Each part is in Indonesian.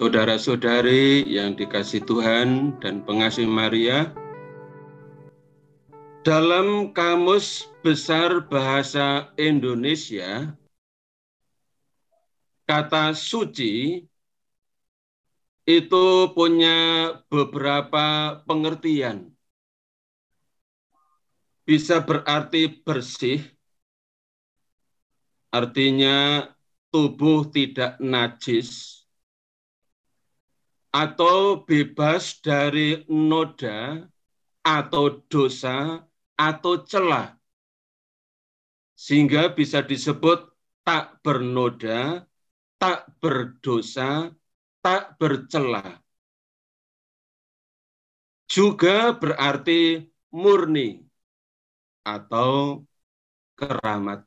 Saudara-saudari yang dikasihi Tuhan dan pengasih Maria, dalam Kamus Besar Bahasa Indonesia, kata suci itu punya beberapa pengertian. Bisa berarti bersih, artinya tubuh tidak najis, atau bebas dari noda atau dosa atau celah, sehingga bisa disebut tak bernoda, tak berdosa, tak bercelah. Juga berarti murni atau keramat.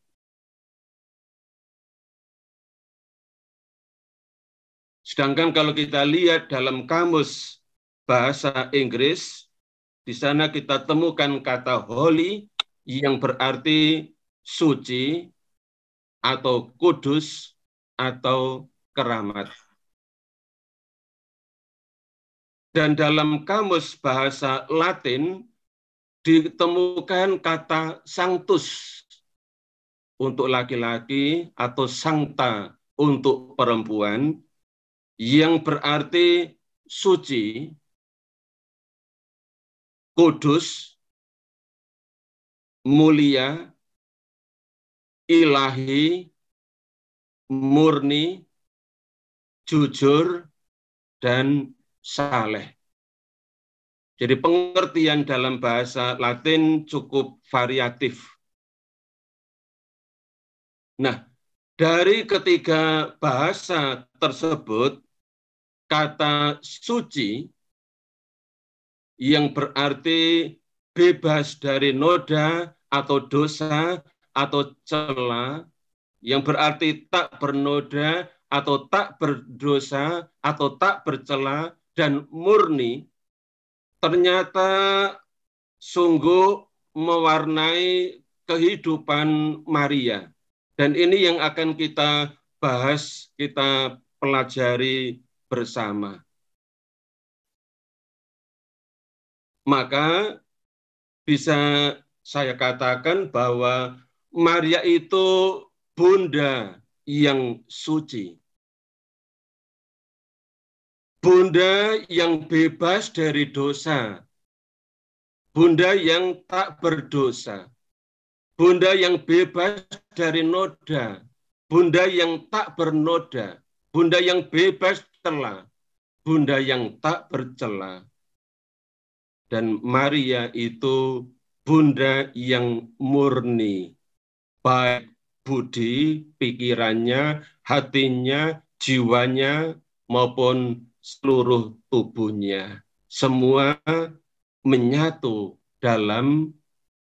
Sedangkan kalau kita lihat dalam Kamus Bahasa Inggris, di sana kita temukan kata holy yang berarti suci atau kudus atau keramat. Dan dalam Kamus Bahasa Latin ditemukan kata sanctus untuk laki-laki atau sancta untuk perempuan, yang berarti suci, kudus, mulia, ilahi, murni, jujur, dan saleh. Jadi pengertian dalam bahasa Latin cukup variatif. Nah, dari ketiga bahasa tersebut, kata suci yang berarti bebas dari noda atau dosa atau celah, yang berarti tak bernoda atau tak berdosa atau tak bercela, dan murni, ternyata sungguh mewarnai kehidupan Maria. Dan ini yang akan kita bahas, kita pelajari bersama. Maka bisa saya katakan bahwa Maria itu Bunda yang suci. Bunda yang bebas dari dosa. Bunda yang tak berdosa. Bunda yang bebas dari noda. Bunda yang tak bernoda. Bunda yang bebas celah. Bunda yang tak bercela. Dan Maria itu Bunda yang murni, baik budi, pikirannya, hatinya, jiwanya, maupun seluruh tubuhnya. Semua menyatu dalam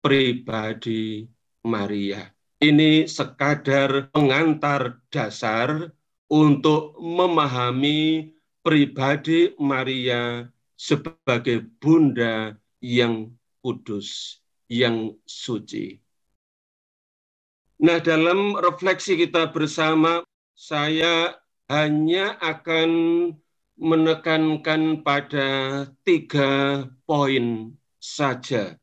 pribadi Maria. Ini sekadar pengantar dasar untuk memahami pribadi Maria sebagai Bunda yang kudus, yang suci. Nah, dalam refleksi kita bersama, saya hanya akan menekankan pada 3 poin saja.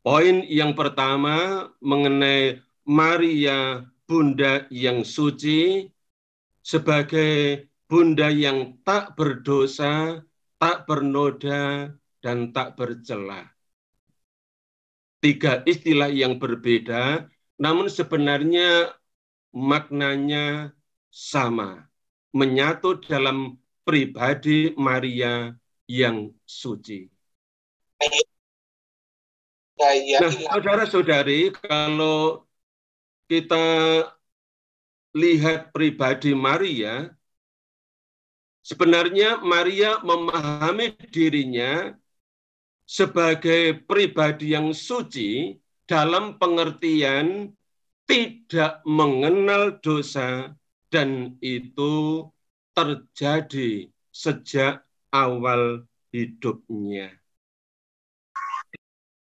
Poin yang pertama mengenai Maria Bunda yang suci sebagai Bunda yang tak berdosa, tak bernoda, dan tak bercela. 3 istilah yang berbeda, namun sebenarnya maknanya sama, menyatu dalam pribadi Maria yang suci. Nah, saudara-saudari, kalau kita lihat pribadi Maria, sebenarnya Maria memahami dirinya sebagai pribadi yang suci dalam pengertian tidak mengenal dosa, dan itu terjadi sejak awal hidupnya.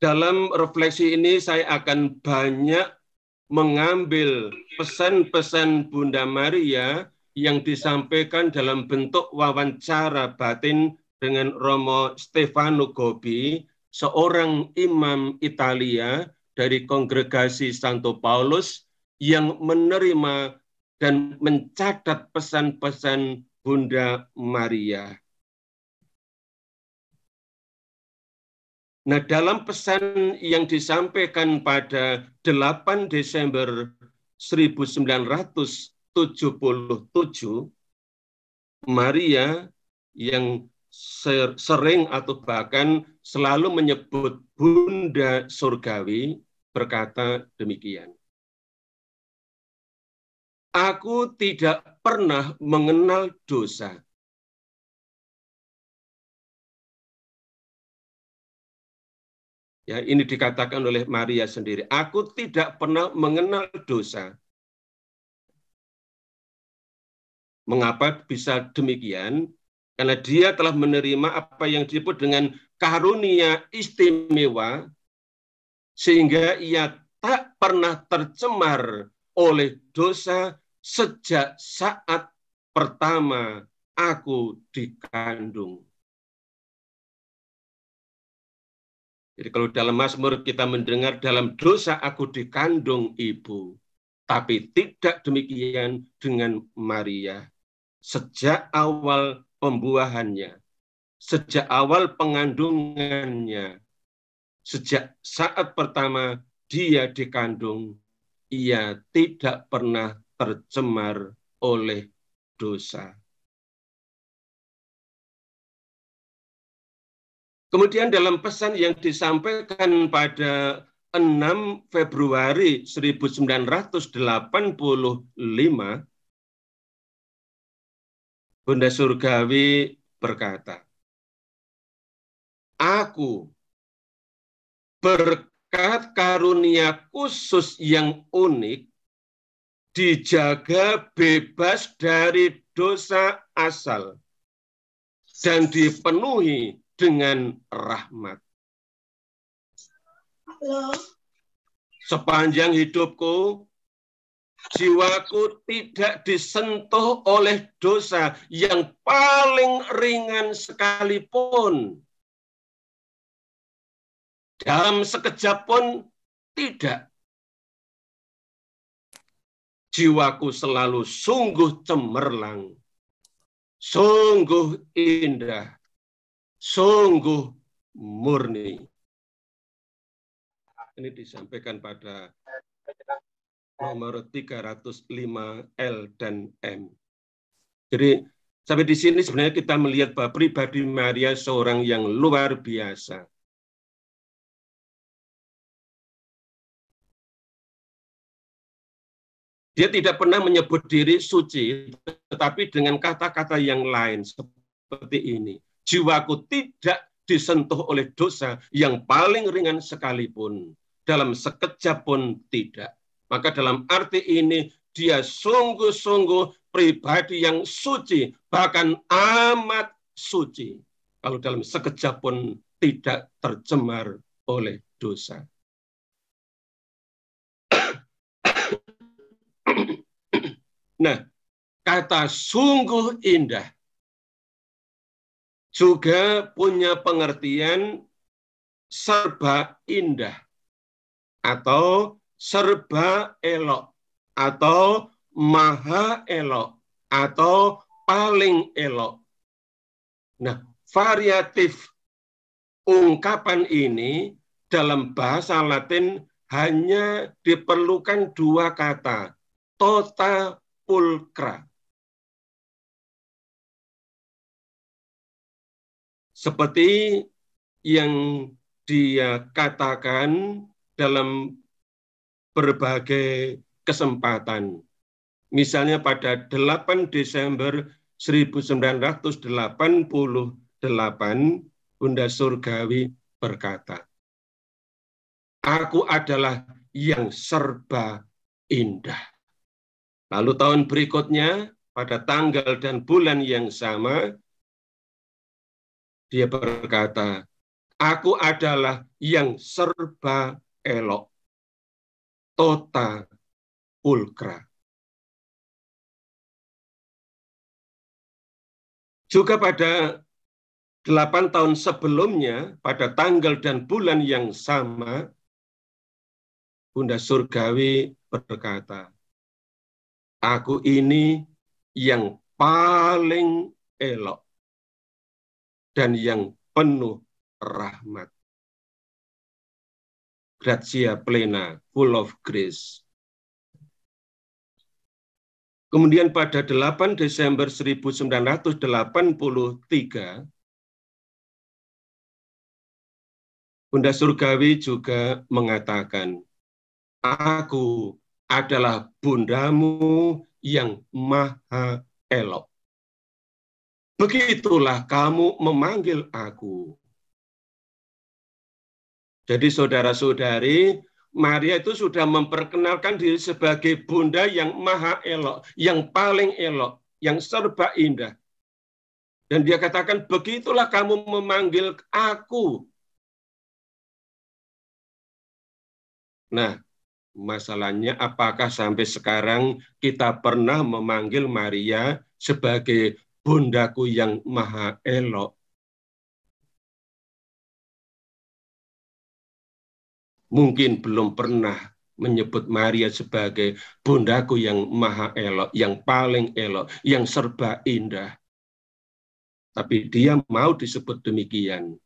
Dalam refleksi ini saya akan banyak mengambil pesan-pesan Bunda Maria yang disampaikan dalam bentuk wawancara batin dengan Romo Stefano Gobbi, seorang imam Italia dari kongregasi Santo Paulus yang menerima dan mencatat pesan-pesan Bunda Maria. Nah, dalam pesan yang disampaikan pada 8 Desember 1977, Maria yang sering atau bahkan selalu menyebut Bunda Surgawi berkata demikian. Aku tidak pernah mengenal dosa. Ya, ini dikatakan oleh Maria sendiri. Aku tidak pernah mengenal dosa. Mengapa bisa demikian? Karena dia telah menerima apa yang disebut dengan karunia istimewa, sehingga ia tak pernah tercemar oleh dosa sejak saat pertama aku dikandung. Jadi kalau dalam Mazmur kita mendengar dalam dosa aku dikandung ibu, tapi tidak demikian dengan Maria. Sejak awal pembuahannya, sejak awal pengandungannya, sejak saat pertama dia dikandung, ia tidak pernah tercemar oleh dosa. Kemudian dalam pesan yang disampaikan pada 6 Februari 1985, Bunda Surgawi berkata, aku berkat karunia khusus yang unik dijaga bebas dari dosa asal dan dipenuhi dengan rahmat. Sepanjang hidupku, jiwaku tidak disentuh oleh dosa yang paling ringan sekalipun. Dalam sekejap pun tidak. Jiwaku selalu sungguh cemerlang, sungguh indah, sungguh murni. Ini disampaikan pada nomor 305 L dan M. Jadi sampai di sini sebenarnya kita melihat bahwa pribadi Maria seorang yang luar biasa. Dia tidak pernah menyebut diri suci, tetapi dengan kata-kata yang lain seperti ini. Jiwaku tidak disentuh oleh dosa yang paling ringan sekalipun. Dalam sekejap pun tidak. Maka dalam arti ini, dia sungguh-sungguh pribadi yang suci, bahkan amat suci. Kalau dalam sekejap pun tidak tercemar oleh dosa. Nah, kata sungguh indah juga punya pengertian serba indah atau serba elok atau maha elok atau paling elok. Nah, variatif ungkapan ini dalam bahasa Latin hanya diperlukan dua kata, tota pulcra. Seperti yang dia katakan dalam berbagai kesempatan. Misalnya pada 8 Desember 1988, Bunda Surgawi berkata, aku adalah yang serba indah. Lalu tahun berikutnya, pada tanggal dan bulan yang sama, dia berkata, aku adalah yang serba elok, tota pulcra. Juga pada 8 tahun sebelumnya, pada tanggal dan bulan yang sama, Bunda Surgawi berkata, aku ini yang paling elok dan yang penuh rahmat. Gratia plena, full of grace. Kemudian pada 8 Desember 1983, Bunda Surgawi juga mengatakan, aku adalah bundamu yang maha elok. Begitulah kamu memanggil aku. Jadi saudara-saudari, Maria itu sudah memperkenalkan diri sebagai bunda yang maha elok, yang paling elok, yang serba indah. Dan dia katakan, begitulah kamu memanggil aku. Nah, masalahnya apakah sampai sekarang kita pernah memanggil Maria sebagai bundaku yang maha elok? Mungkin belum pernah menyebut Maria sebagai bundaku yang maha elok, yang paling elok, yang serba indah. Tapi dia mau disebut demikian.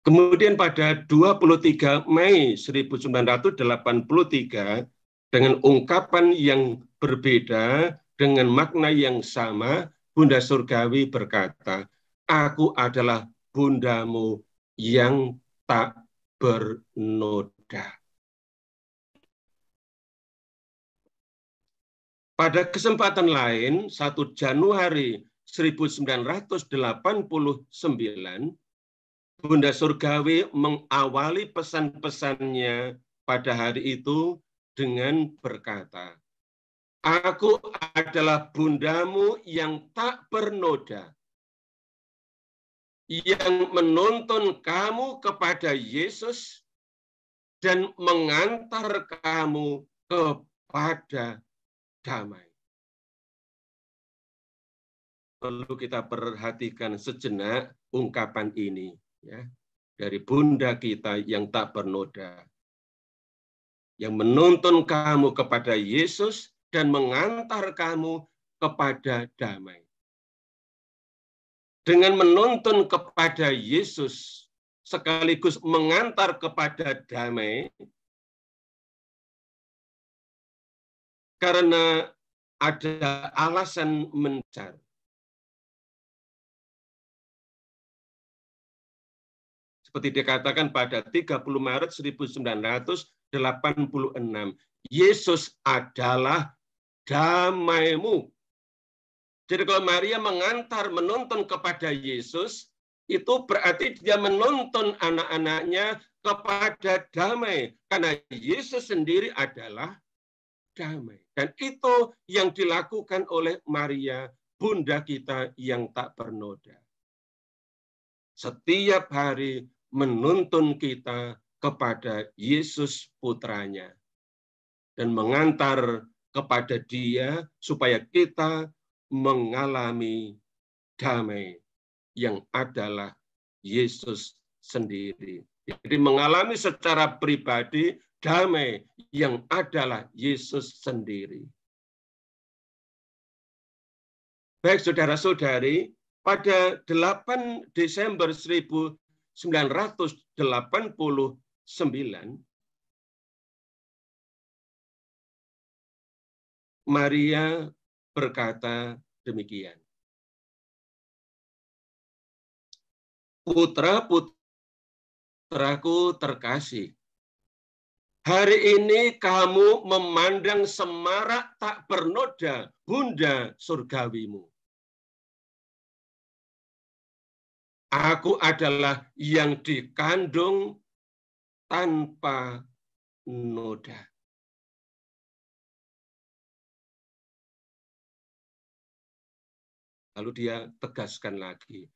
Kemudian pada 23 Mei 1983, dengan ungkapan yang berbeda, dengan makna yang sama, Bunda Surgawi berkata, aku adalah bundamu yang tak bernoda. Pada kesempatan lain, 1 Januari 1989, Bunda Surgawi mengawali pesan-pesannya pada hari itu dengan berkata, aku adalah bundamu yang tak bernoda, yang menuntun kamu kepada Yesus dan mengantar kamu kepada damai. Perlu kita perhatikan sejenak ungkapan ini, ya, dari bunda kita yang tak bernoda, yang menuntun kamu kepada Yesus dan mengantar kamu kepada damai. Dengan menuntun kepada Yesus sekaligus mengantar kepada damai, karena ada alasan mendasar. Seperti dikatakan pada 30 Maret 1986, Yesus adalah damaimu. Jadi kalau Maria mengantar, menuntun kepada Yesus, itu berarti dia menuntun anak-anaknya kepada damai. Karena Yesus sendiri adalah damai. Dan itu yang dilakukan oleh Maria, bunda kita yang tak bernoda. Setiap hari menuntun kita kepada Yesus putranya. Dan mengantar kepada dia supaya kita mengalami damai yang adalah Yesus sendiri. Jadi mengalami secara pribadi damai yang adalah Yesus sendiri. Baik saudara-saudari, pada 8 Desember 1989, Maria berkata demikian. Putra-putraku terkasih, hari ini kamu memandang semarak tak bernoda bunda surgawimu. Aku adalah yang dikandung tanpa noda. Lalu dia tegaskan lagi,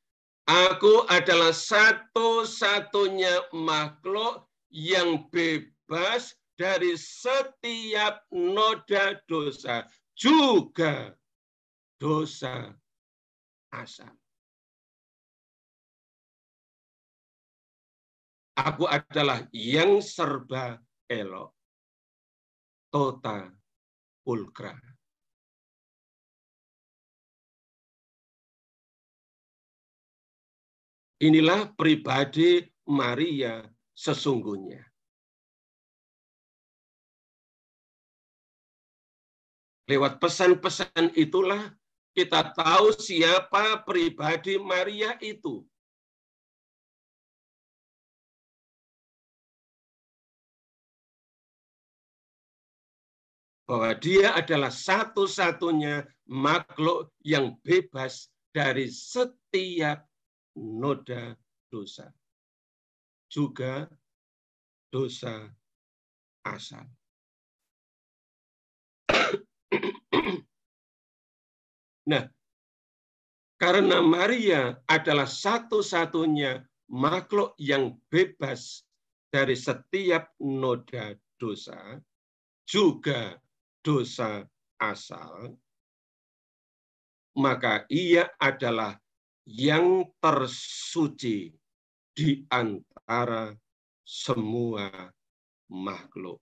aku adalah satu-satunya makhluk yang bebas dari setiap noda dosa, juga dosa asal. Aku adalah yang serba elok. Tota pulcra. Inilah pribadi Maria sesungguhnya. Lewat pesan-pesan itulah kita tahu siapa pribadi Maria itu. Bahwa dia adalah satu-satunya makhluk yang bebas dari setiap noda dosa. Juga dosa asal. Nah, karena Maria adalah satu-satunya makhluk yang bebas dari setiap noda dosa, juga dosa asal, maka ia adalah yang tersuci di antara semua makhluk.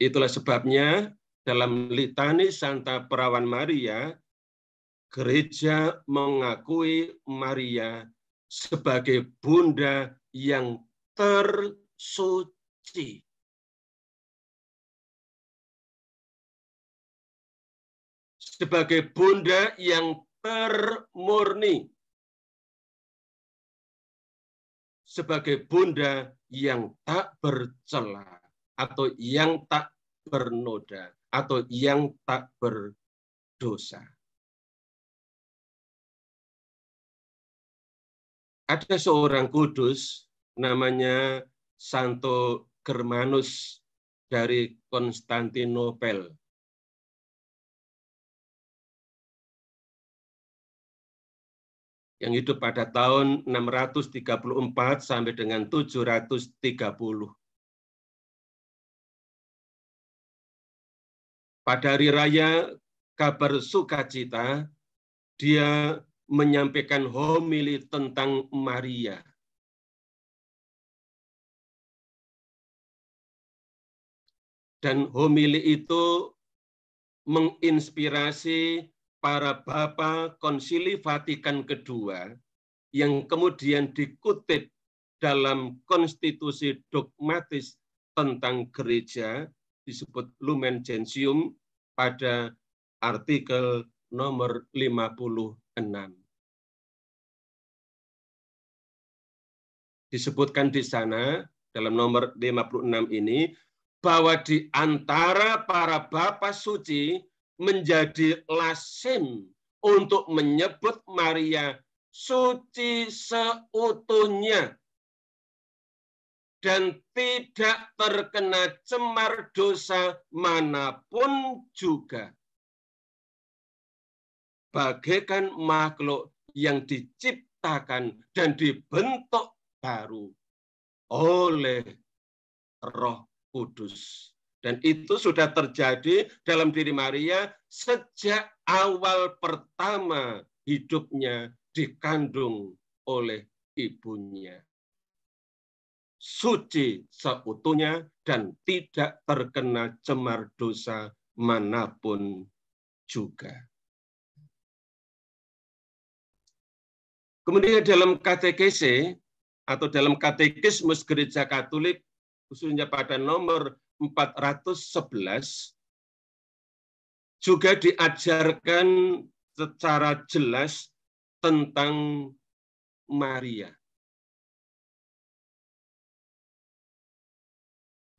Itulah sebabnya dalam litani Santa Perawan Maria, gereja mengakui Maria sebagai bunda yang tersuci. Sebagai bunda yang termurni. Sebagai bunda yang tak bercela atau yang tak bernoda atau yang tak berdosa. Ada seorang kudus namanya Santo Germanus dari Konstantinopel. Yang hidup pada tahun 634 sampai dengan 730. Pada hari raya kabar sukacita, dia menyampaikan homili tentang Maria. Dan homili itu menginspirasi para Bapa Konsili Vatikan II yang kemudian dikutip dalam konstitusi dogmatis tentang gereja, disebut Lumen Gentium pada artikel nomor 56. Disebutkan di sana, dalam nomor 56 ini, bahwa di antara para Bapa suci menjadi lazim untuk menyebut Maria suci seutuhnya dan tidak terkena cemar dosa manapun juga. Bagaikan makhluk yang diciptakan dan dibentuk baru oleh Roh Kudus. Dan itu sudah terjadi dalam diri Maria sejak awal pertama hidupnya dikandung oleh ibunya. Suci seutuhnya dan tidak terkena cemar dosa manapun juga. Kemudian dalam katekese atau dalam katekismus Gereja Katolik, khususnya pada nomor 411, juga diajarkan secara jelas tentang Maria.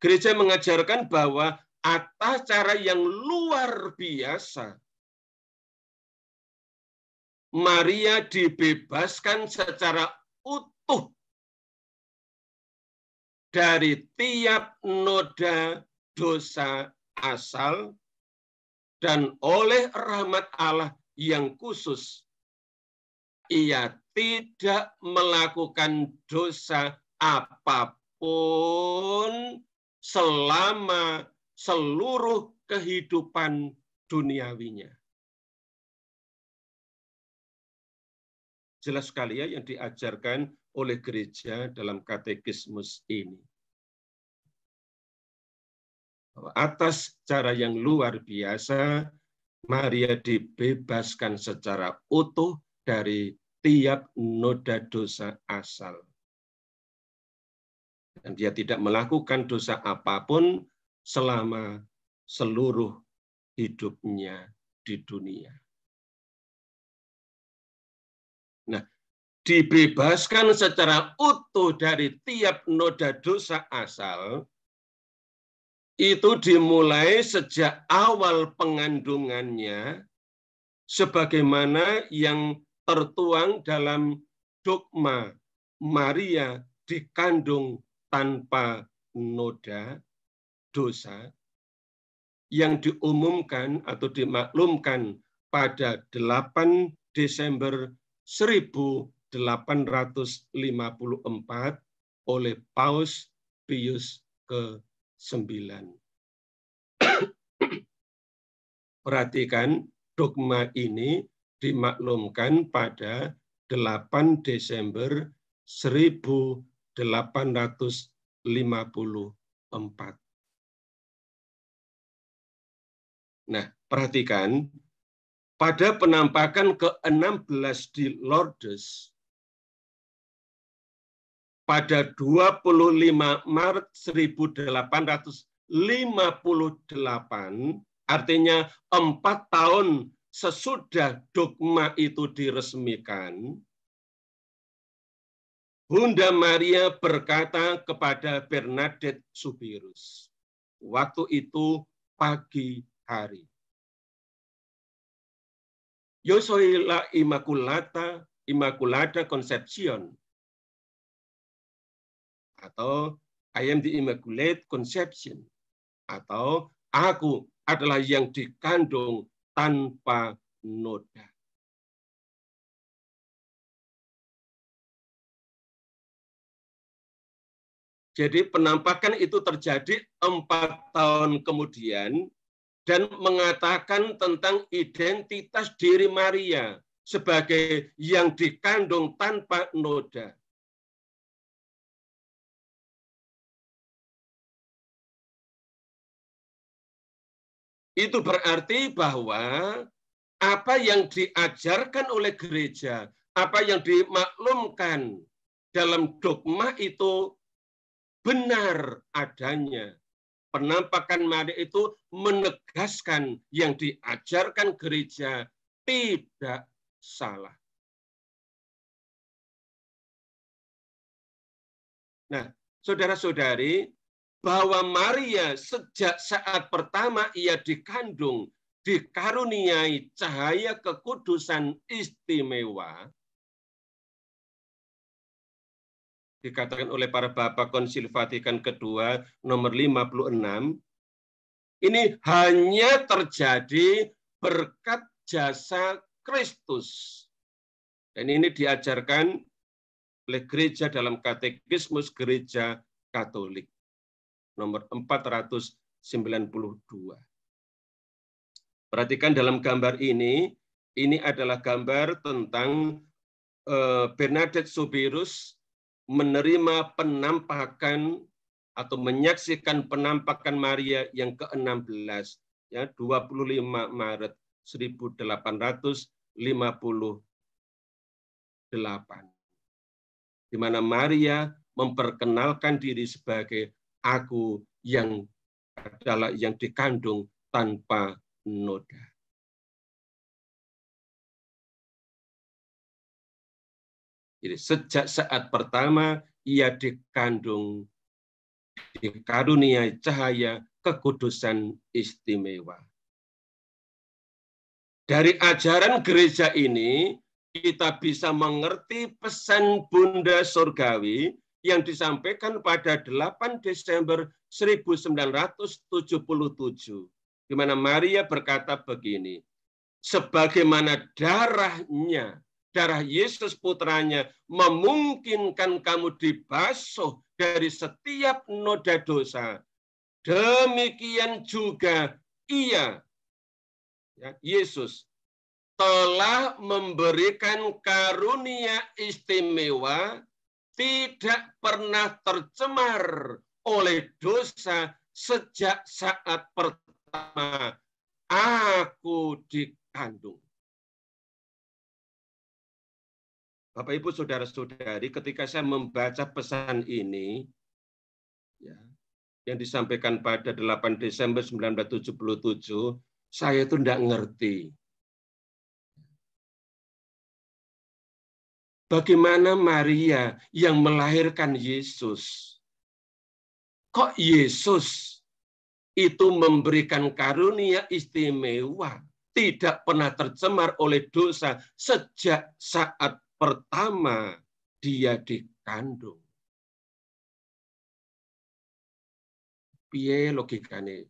Gereja mengajarkan bahwa atas cara yang luar biasa, Maria dibebaskan secara utuh dari tiap noda dosa asal dan oleh rahmat Allah yang khusus, ia tidak melakukan dosa apapun selama seluruh kehidupan duniawinya. Jelas sekali ya yang diajarkan oleh gereja dalam katekismus ini. Atas cara yang luar biasa, Maria dibebaskan secara utuh dari tiap noda dosa asal. Dan dia tidak melakukan dosa apapun selama seluruh hidupnya di dunia. Nah, dibebaskan secara utuh dari tiap noda dosa asal, itu dimulai sejak awal pengandungannya, sebagaimana yang tertuang dalam dogma Maria dikandung tanpa noda dosa, yang diumumkan atau dimaklumkan pada 8 Desember 1854 oleh Paus Pius ke-9. Perhatikan, dogma ini dimaklumkan pada 8 Desember 1854. Nah, perhatikan, pada penampakan ke-16 di Lourdes, pada 25 Maret 1858, artinya 4 tahun sesudah dogma itu diresmikan, Bunda Maria berkata kepada Bernadette Soubirous, waktu itu pagi hari, Yo soy la Immaculada Concepción, atau I am the Immaculate Conception, atau aku adalah yang dikandung tanpa noda. Jadi penampakan itu terjadi 4 tahun kemudian, dan mengatakan tentang identitas diri Maria sebagai yang dikandung tanpa noda. Itu berarti bahwa apa yang diajarkan oleh gereja, apa yang dimaklumkan dalam dogma itu benar adanya. Penampakan Maria itu menegaskan yang diajarkan gereja tidak salah. Nah, saudara-saudari, bahwa Maria sejak saat pertama ia dikandung, dikaruniai cahaya kekudusan istimewa, dikatakan oleh para Bapak Konsil Vatikan kedua nomor 56, ini hanya terjadi berkat jasa Kristus. Dan ini diajarkan oleh gereja dalam katekismus gereja Katolik nomor 492. Perhatikan dalam gambar ini adalah gambar tentang Bernadette Soubirous menerima penampakan atau menyaksikan penampakan Maria yang ke-16, ya, 25 Maret 1858, di mana Maria memperkenalkan diri sebagai aku yang adalah yang dikandung tanpa noda. Jadi sejak saat pertama ia dikandung, dikaruniai cahaya kekudusan istimewa. Dari ajaran gereja ini, kita bisa mengerti pesan Bunda Surgawi yang disampaikan pada 8 Desember 1977, di mana Maria berkata begini, sebagaimana darahnya darah Yesus putranya memungkinkan kamu dibasuh dari setiap noda dosa, demikian juga Ia, ya, Yesus, telah memberikan karunia istimewa tidak pernah tercemar oleh dosa sejak saat pertama aku dikandung. Bapak, Ibu, Saudara-saudari, ketika saya membaca pesan ini, ya, yang disampaikan pada 8 Desember 1977, saya itu tidak ngerti. Bagaimana Maria yang melahirkan Yesus? Kok Yesus itu memberikan karunia istimewa, tidak pernah tercemar oleh dosa sejak saat pertama dia dikandung? Piye logikanya?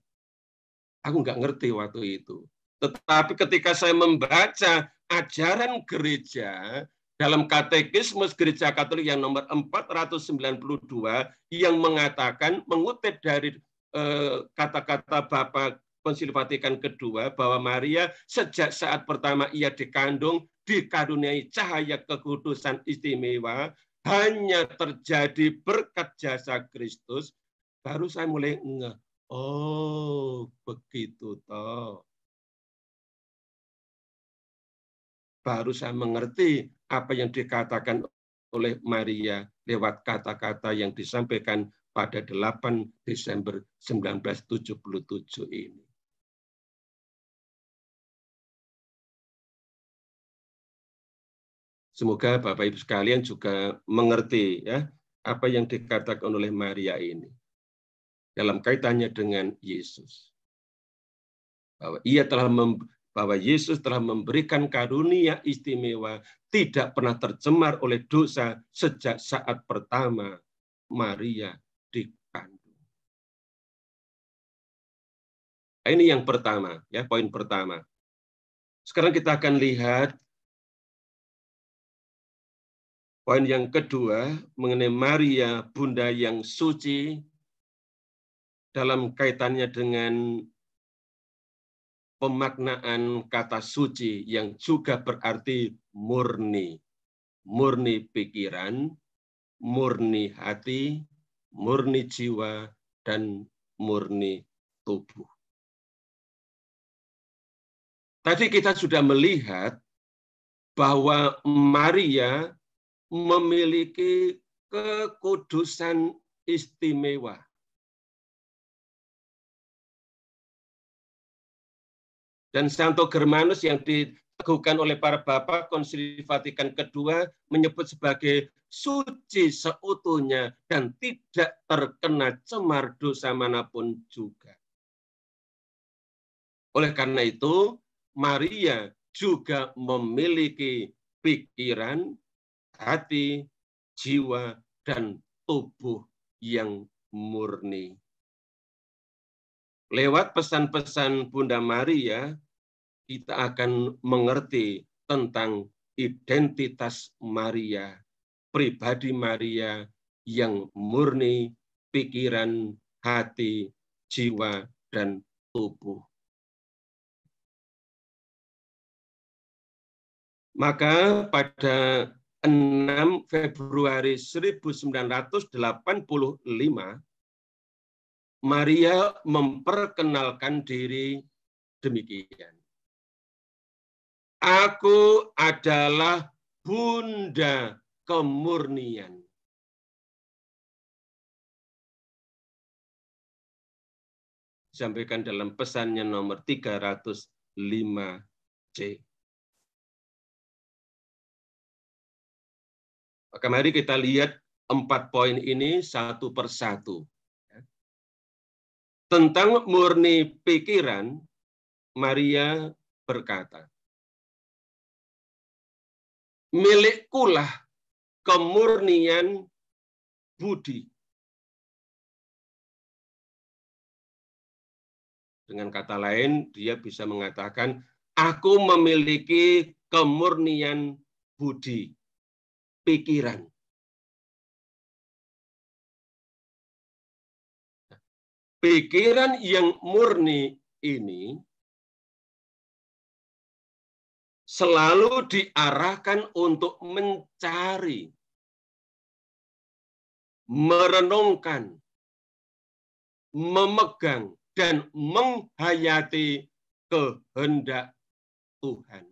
Aku nggak ngerti waktu itu. Tetapi ketika saya membaca ajaran gereja dalam Katekismus Gereja Katolik yang nomor 492 yang mengatakan, mengutip dari kata-kata Bapa Konsili Vatikan kedua, bahwa Maria sejak saat pertama ia dikandung dikaruniai cahaya kekudusan istimewa, hanya terjadi berkat jasa Kristus. Baru saya mulai ngeh, oh begitu toh. Baru saya mengerti apa yang dikatakan oleh Maria lewat kata-kata yang disampaikan pada 8 Desember 1977 ini. Semoga Bapak Ibu sekalian juga mengerti, ya, apa yang dikatakan oleh Maria ini dalam kaitannya dengan Yesus. Bahwa Yesus telah memberikan karunia istimewa tidak pernah tercemar oleh dosa sejak saat pertama Maria dikandung. Ini yang pertama, ya, poin pertama. Sekarang kita akan lihat poin yang kedua mengenai Maria, Bunda yang suci, dalam kaitannya dengan pemaknaan kata suci yang juga berarti murni. Murni pikiran, murni hati, murni jiwa, dan murni tubuh. Tadi kita sudah melihat bahwa Maria memiliki kekudusan istimewa. Dan Santo Germanus yang diteguhkan oleh para Bapak Konsili Vatikan kedua menyebut sebagai suci seutuhnya dan tidak terkena cemar dosa manapun juga. Oleh karena itu, Maria juga memiliki pikiran, hati, jiwa, dan tubuh yang murni. Lewat pesan-pesan Bunda Maria, kita akan mengerti tentang identitas Maria, pribadi Maria yang murni, pikiran, hati, jiwa, dan tubuh. Maka pada 6 Februari 1985, Maria memperkenalkan diri demikian. Aku adalah Bunda Kemurnian. Disampaikan dalam pesannya nomor 305C. Maka mari kita lihat 4 poin ini satu persatu. Tentang murni pikiran, Maria berkata, milikkulah kemurnian budi. Dengan kata lain, dia bisa mengatakan, aku memiliki kemurnian budi, pikiran. Pikiran yang murni ini selalu diarahkan untuk mencari, merenungkan, memegang, dan menghayati kehendak Tuhan.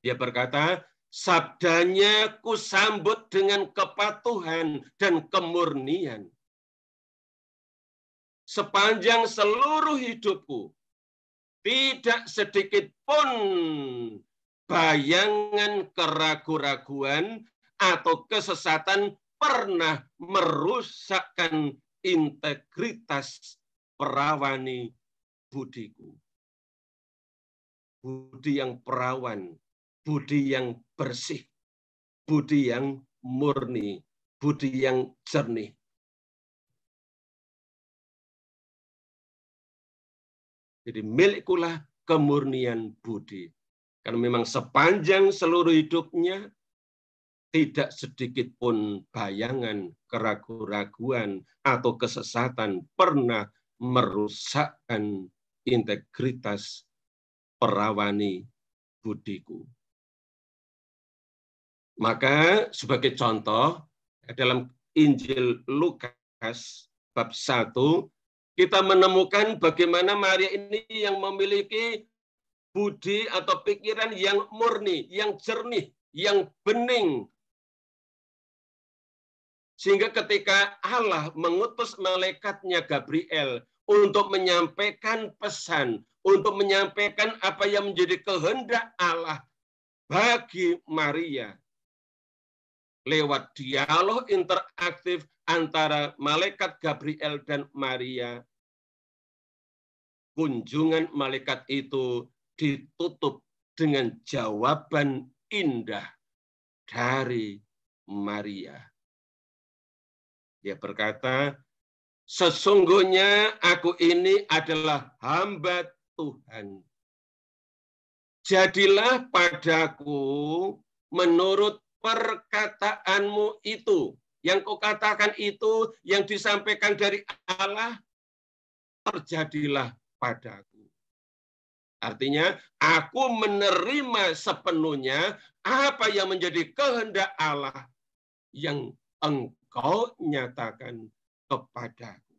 Dia berkata, sabdanya kusambut dengan kepatuhan dan kemurnian. Sepanjang seluruh hidupku, tidak sedikit pun bayangan keraguan-raguan atau kesesatan pernah merusakkan integritas perawani budiku. Budi yang perawan, budi yang bersih, budi yang murni, budi yang jernih. Jadi milikkulah kemurnian budi. Karena memang sepanjang seluruh hidupnya, tidak sedikit pun bayangan, keraguan-raguan, atau kesesatan pernah merusakkan integritas perawani budiku. Maka sebagai contoh, dalam Injil Lukas bab 1, kita menemukan bagaimana Maria ini yang memiliki budi atau pikiran yang murni, yang jernih, yang bening. Sehingga ketika Allah mengutus malaikatnya Gabriel untuk menyampaikan pesan, untuk menyampaikan apa yang menjadi kehendak Allah bagi Maria, lewat dialog interaktif antara malaikat Gabriel dan Maria, kunjungan malaikat itu ditutup dengan jawaban indah dari Maria. Dia berkata, sesungguhnya aku ini adalah hamba Tuhan. Jadilah padaku menurut perkataanmu itu. Yang kau katakan itu, yang disampaikan dari Allah, terjadilah padaku. Artinya, aku menerima sepenuhnya apa yang menjadi kehendak Allah yang engkau nyatakan kepadaku.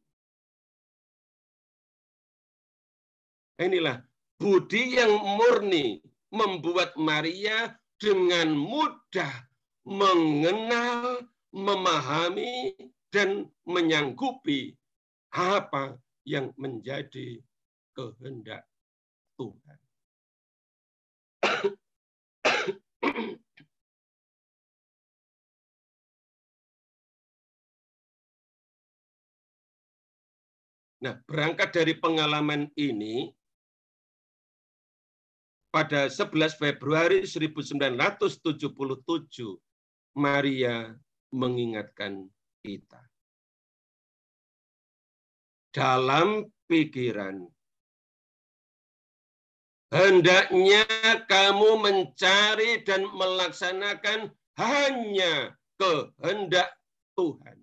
Inilah budi yang murni membuat Maria dengan mudah mengenal, memahami, dan menyanggupi apa yang menjadi kehendak Tuhan. Nah, berangkat dari pengalaman ini, pada 11 Februari 1977, Maria mengingatkan kita. Dalam pikiran, hendaknya kamu mencari dan melaksanakan hanya kehendak Tuhan.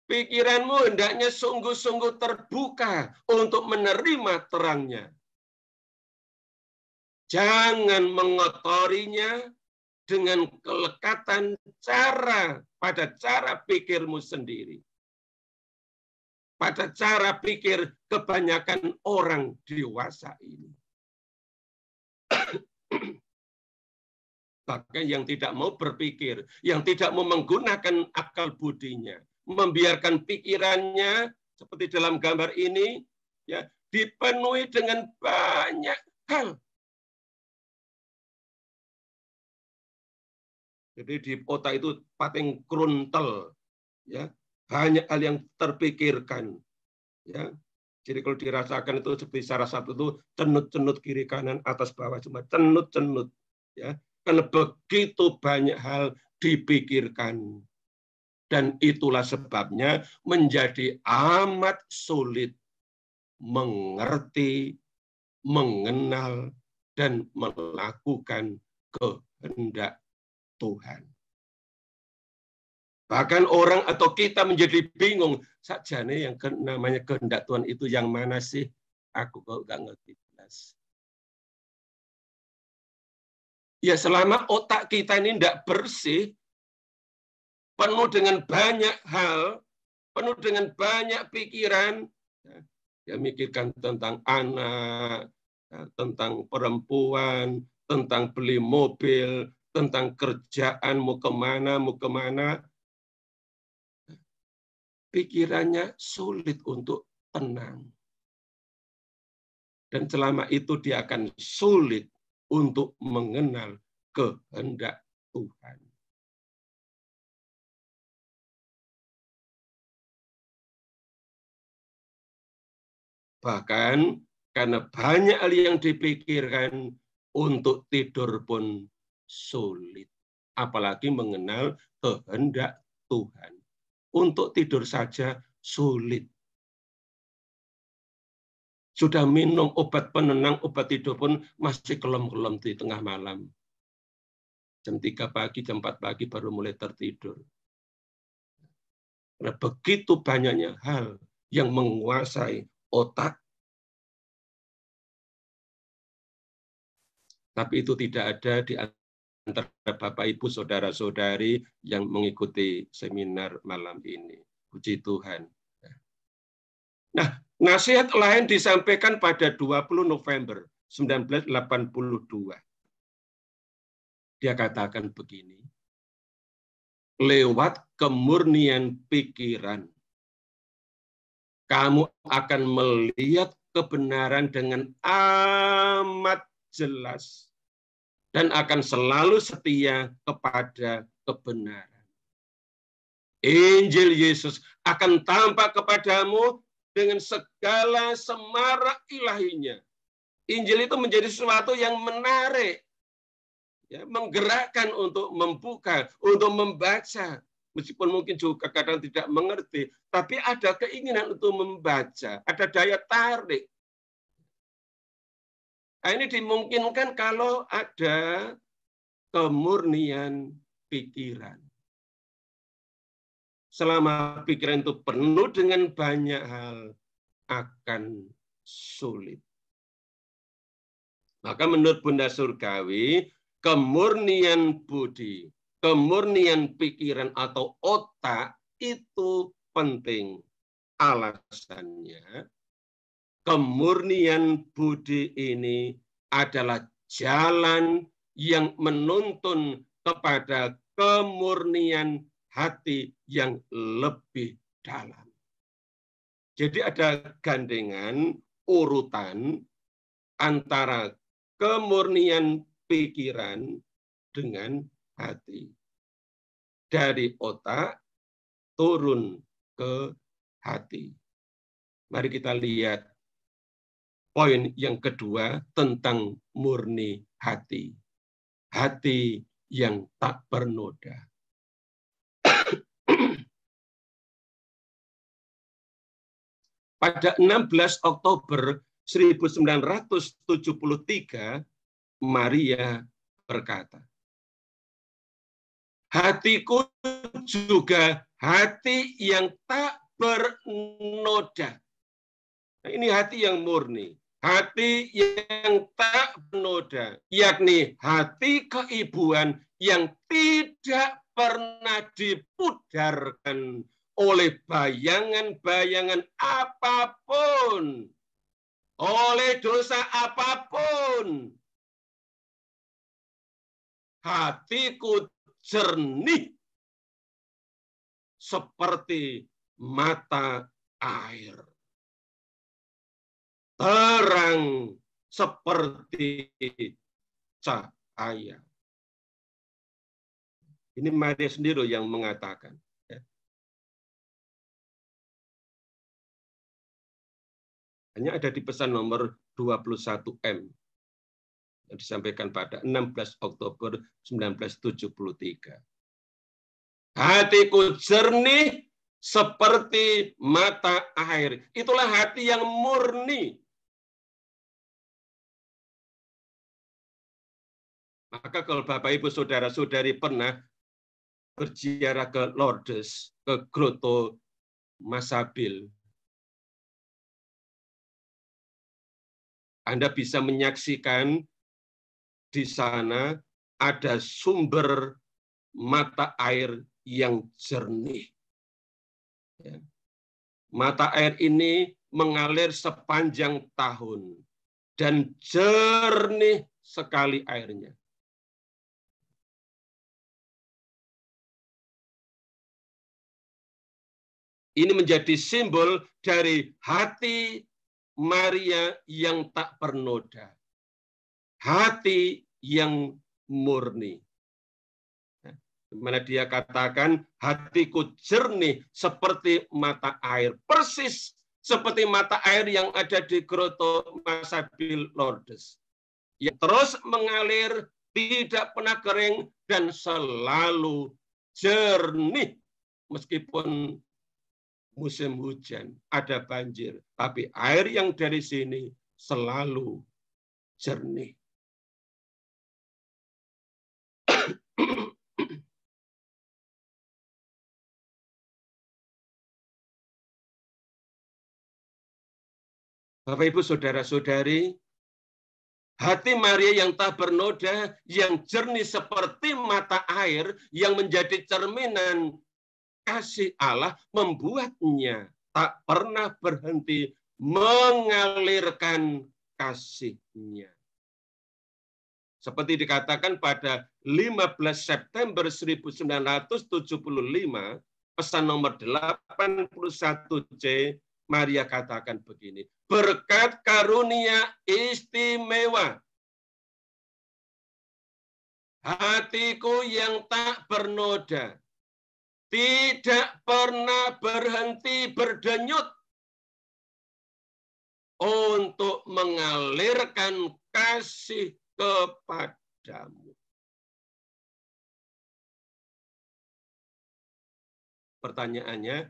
Pikiranmu hendaknya sungguh-sungguh terbuka untuk menerima terangnya. Jangan mengotorinya dengan kelekatan pada cara pikirmu sendiri. Pada cara pikir kebanyakan orang dewasa ini. Bahkan yang tidak mau berpikir, yang tidak mau menggunakan akal budinya, membiarkan pikirannya seperti dalam gambar ini ya dipenuhi dengan banyak hal. Jadi di otak itu pating kruntel, ya banyak hal yang terpikirkan, ya. Jadi kalau dirasakan itu seperti salah satu itu cenut-cenut kiri kanan atas bawah cuma cenut-cenut, ya. Karena begitu banyak hal dipikirkan. Dan itulah sebabnya menjadi amat sulit mengerti, mengenal, dan melakukan kehendak Tuhan. Bahkan orang atau kita menjadi bingung, sakjane yang namanya kehendak Tuhan itu yang mana sih? Aku kok nggak ngerti jelas. Ya selama otak kita ini tidak bersih, penuh dengan banyak hal, penuh dengan banyak pikiran, ya mikirkan tentang anak, tentang perempuan, tentang beli mobil, tentang kerjaan, mau kemana, pikirannya sulit untuk tenang. Dan selama itu dia akan sulit untuk mengenal kehendak Tuhan. Bahkan karena banyak hal yang dipikirkan, untuk tidur pun sulit. Apalagi mengenal kehendak Tuhan. Untuk tidur saja sulit. Sudah minum obat penenang, obat tidur pun masih kelem-kelem di tengah malam. Jam 3 pagi, jam 4 pagi baru mulai tertidur. Karena begitu banyaknya hal yang menguasai otak. Tapi itu tidak ada di antara Bapak, Ibu, Saudara-saudari yang mengikuti seminar malam ini. Puji Tuhan. Nah, nasihat lain disampaikan pada 20 November 1982. Dia katakan begini, lewat kemurnian pikiran, kamu akan melihat kebenaran dengan amat jelas dan akan selalu setia kepada kebenaran. Injil Yesus akan tampak kepadamu dengan segala semarak ilahinya. Injil itu menjadi sesuatu yang menarik, ya, menggerakkan untuk membuka, untuk membaca. Meskipun mungkin juga kadang tidak mengerti, tapi ada keinginan untuk membaca, ada daya tarik. Nah, ini dimungkinkan kalau ada kemurnian pikiran. Selama pikiran itu penuh dengan banyak hal, akan sulit. Maka menurut Bunda Surgawi, kemurnian budi, kemurnian pikiran atau otak itu penting. Alasannya, kemurnian budi ini adalah jalan yang menuntun kepada kemurnian hati yang lebih dalam. Jadi ada gandengan urutan antara kemurnian pikiran dengan hati. Dari otak turun ke hati. Mari kita lihat poin yang kedua tentang murni hati. Hati yang tak bernoda. Pada 16 Oktober 1973, Maria berkata, hatiku juga hati yang tak bernoda. Nah, ini hati yang murni. Hati yang tak bernoda, yakni hati keibuan yang tidak pernah dipudarkan oleh bayangan-bayangan apapun, oleh dosa apapun. Hatiku jernih seperti mata air, terang seperti cahaya. Ini Maria sendiri yang mengatakan. Hanya ada di pesan nomor 21M yang disampaikan pada 16 Oktober 1973. Hatiku jernih seperti mata air. Itulah hati yang murni. Maka kalau Bapak Ibu Saudara-saudari pernah berziarah ke Lourdes, ke Grotto Massabil, Anda bisa menyaksikan di sana ada sumber mata air yang jernih. Mata air ini mengalir sepanjang tahun dan jernih sekali airnya. Ini menjadi simbol dari hati Maria yang tak bernoda. Hati yang murni. Di mana dia katakan, hatiku jernih seperti mata air. Persis seperti mata air yang ada di Grotto Massabil Lourdes. Yang terus mengalir, tidak pernah kering, dan selalu jernih. Meskipun musim hujan, ada banjir. Tapi air yang dari sini selalu jernih. Bapak, Ibu, Saudara-saudari, hati Maria yang tak bernoda, yang jernih seperti mata air, yang menjadi cerminan kasih Allah, membuatnya tak pernah berhenti mengalirkan kasih-Nya. Seperti dikatakan pada 15 September 1975, pesan nomor 81C, Maria katakan begini, berkat karunia istimewa, hatiku yang tak bernoda, tidak pernah berhenti berdenyut untuk mengalirkan kasih kepadamu. Pertanyaannya,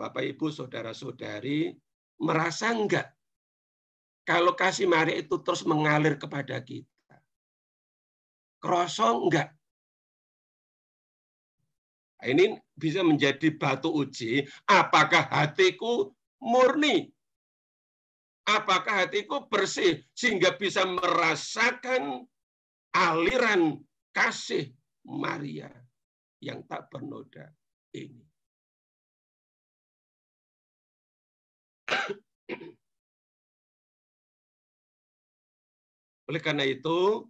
Bapak, Ibu, Saudara-saudari, merasa enggak kalau kasih Maria itu terus mengalir kepada kita? Kerosong enggak? Ini bisa menjadi batu uji, apakah hatiku murni? Apakah hatiku bersih sehingga bisa merasakan aliran kasih Maria yang tak bernoda ini? Oleh karena itu,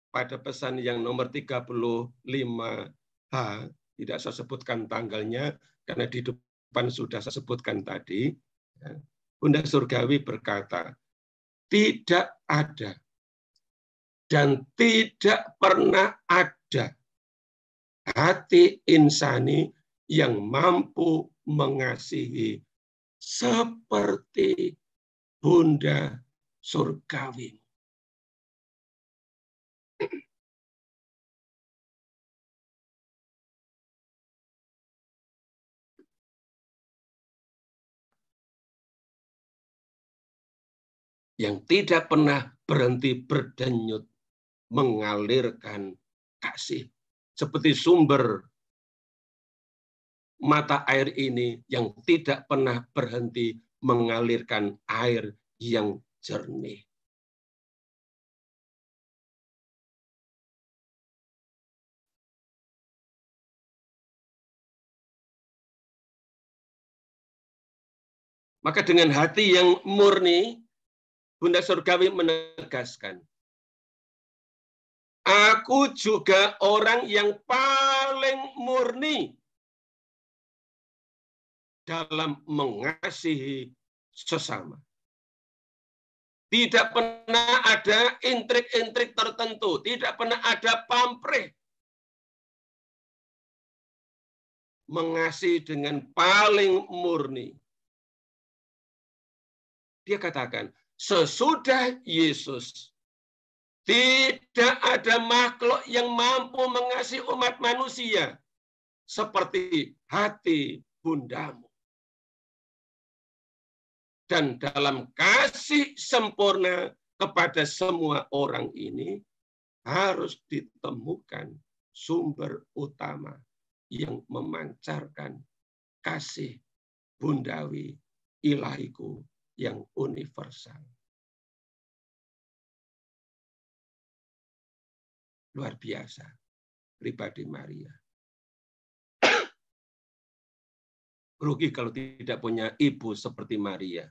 pada pesan yang nomor 35H, tidak saya sebutkan tanggalnya, karena di depan sudah saya sebutkan tadi, Bunda Surgawi berkata, tidak ada dan tidak pernah ada hati insani yang mampu mengasihi seperti Bunda Surgawi. Yang tidak pernah berhenti berdenyut mengalirkan kasih. Seperti sumber mata air ini yang tidak pernah berhenti mengalirkan air yang jernih. Maka dengan hati yang murni, Bunda Surgawi menegaskan, aku juga orang yang paling murni dalam mengasihi sesama. Tidak pernah ada intrik-intrik tertentu, tidak pernah ada pamrih. Mengasihi dengan paling murni. Dia katakan, sesudah Yesus, tidak ada makhluk yang mampu mengasihi umat manusia seperti hati bundamu. Dan dalam kasih sempurna kepada semua orang ini harus ditemukan sumber utama yang memancarkan kasih bundawi ilahiku yang universal. Luar biasa pribadi Maria. Rugi kalau tidak punya ibu seperti Maria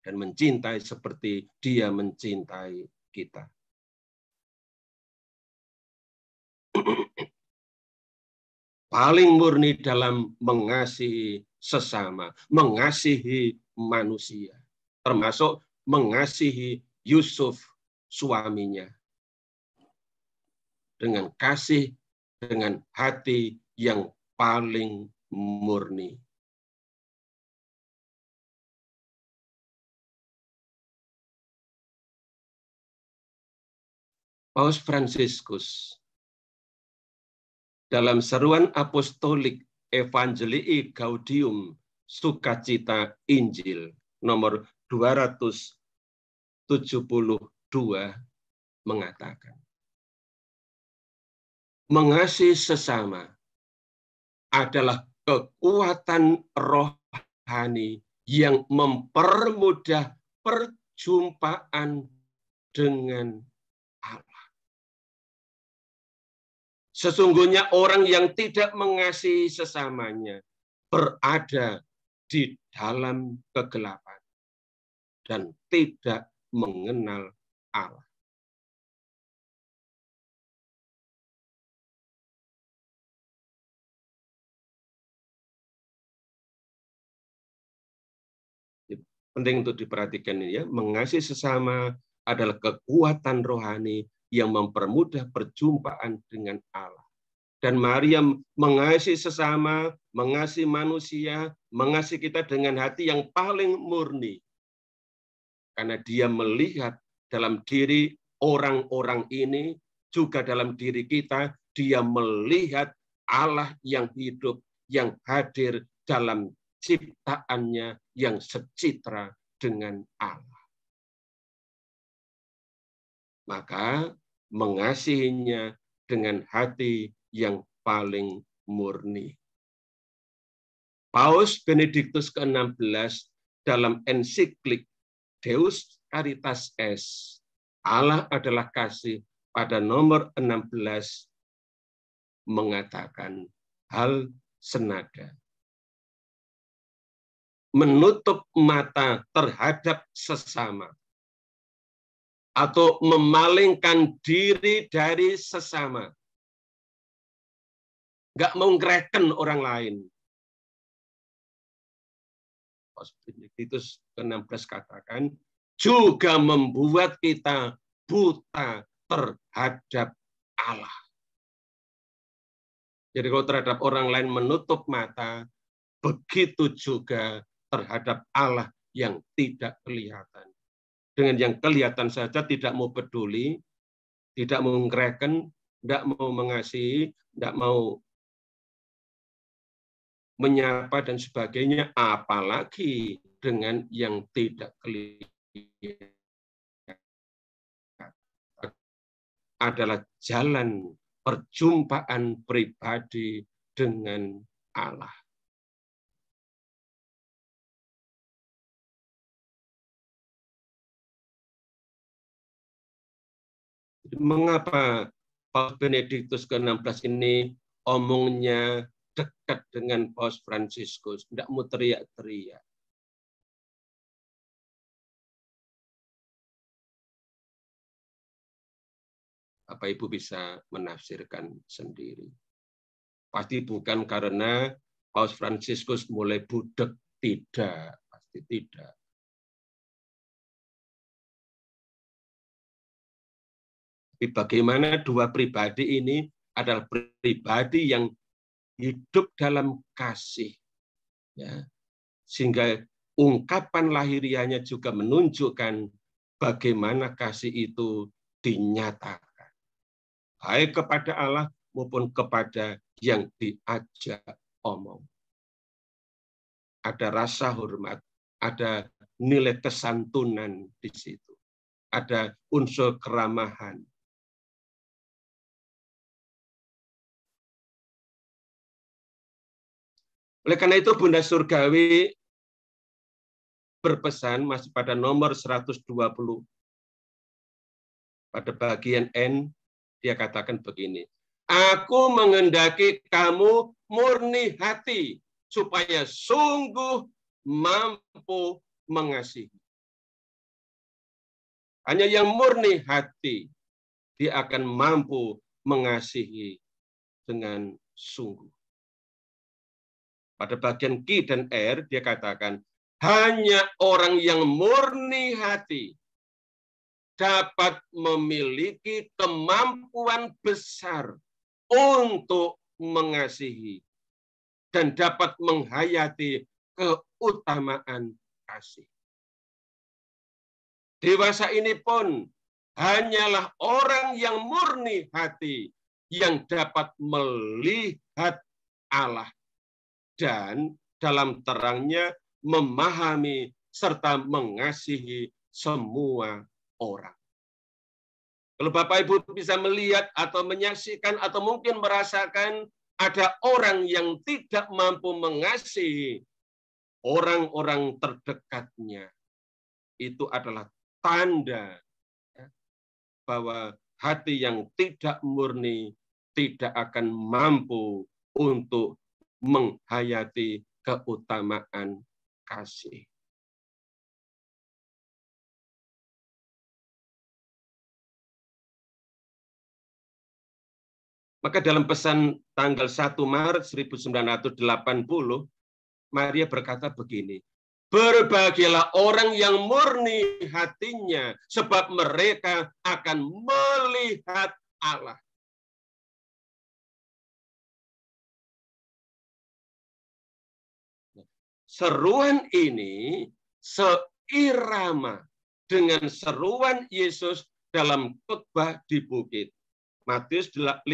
dan mencintai seperti dia mencintai kita. Paling murni dalam mengasihi sesama, mengasihi manusia, termasuk mengasihi Yusuf suaminya dengan kasih, dengan hati yang paling murni. Paus Fransiskus dalam seruan apostolik Evangelii Gaudium Sukacita Injil nomor 272 mengatakan, mengasihi sesama adalah kekuatan rohani yang mempermudah perjumpaan dengan Allah. Sesungguhnya orang yang tidak mengasihi sesamanya berada di dalam kegelapan dan tidak mengenal Allah. Penting untuk diperhatikan ini ya, mengasihi sesama adalah kekuatan rohani yang mempermudah perjumpaan dengan Allah. Dan Maria mengasihi sesama, mengasihi manusia, mengasihi kita dengan hati yang paling murni. Karena dia melihat dalam diri orang-orang ini, juga dalam diri kita, dia melihat Allah yang hidup, yang hadir dalam ciptaannya yang secitra dengan Allah. Maka mengasihinya dengan hati yang paling murni. Paus Benediktus ke-16 dalam ensiklik Deus Caritas Est, Allah adalah kasih, pada nomor 16 mengatakan hal senada. Menutup mata terhadap sesama atau memalingkan diri dari sesama. Nggak mau ngereken orang lain. Paus Benediktus ke-16 katakan, juga membuat kita buta terhadap Allah. Jadi kalau terhadap orang lain menutup mata, begitu juga terhadap Allah yang tidak kelihatan. Dengan yang kelihatan saja tidak mau peduli, tidak mau ngereken, tidak mau mengasihi, tidak mau menyapa dan sebagainya, apalagi dengan yang tidak kelihatan. Adalah jalan perjumpaan pribadi dengan Allah. Mengapa Paus Benediktus ke-16 ini omongnya dekat dengan Paus Fransiskus, tidak mau teriak-teriak? Apa Ibu bisa menafsirkan sendiri? Pasti bukan karena Paus Fransiskus mulai budek, tidak, pasti tidak. Tapi bagaimana dua pribadi ini adalah pribadi yang hidup dalam kasih, ya, sehingga ungkapan lahiriahnya juga menunjukkan bagaimana kasih itu dinyatakan, baik kepada Allah maupun kepada yang diajak omong. Ada rasa hormat, ada nilai kesantunan di situ. Ada unsur keramahan. Oleh karena itu Bunda Surgawi berpesan masih pada nomor 120. Pada bagian N, dia katakan begini. Aku mengendaki kamu murni hati, supaya sungguh mampu mengasihi. Hanya yang murni hati, dia akan mampu mengasihi dengan sungguh. Pada bagian Q dan R, dia katakan, hanya orang yang murni hati dapat memiliki kemampuan besar untuk mengasihi dan dapat menghayati keutamaan kasih. Dewasa ini pun hanyalah orang yang murni hati yang dapat melihat Allah dan dalam terangnya memahami serta mengasihi semua orang. Kalau Bapak Ibu bisa melihat atau menyaksikan atau mungkin merasakan ada orang yang tidak mampu mengasihi orang-orang terdekatnya, itu adalah tanda bahwa hati yang tidak murni tidak akan mampu untuk menghayati keutamaan kasih. Maka dalam pesan tanggal 1 Maret 1980, Maria berkata begini, berbahagialah orang yang murni hatinya, sebab mereka akan melihat Allah. Seruan ini seirama dengan seruan Yesus dalam khotbah di bukit. Matius 5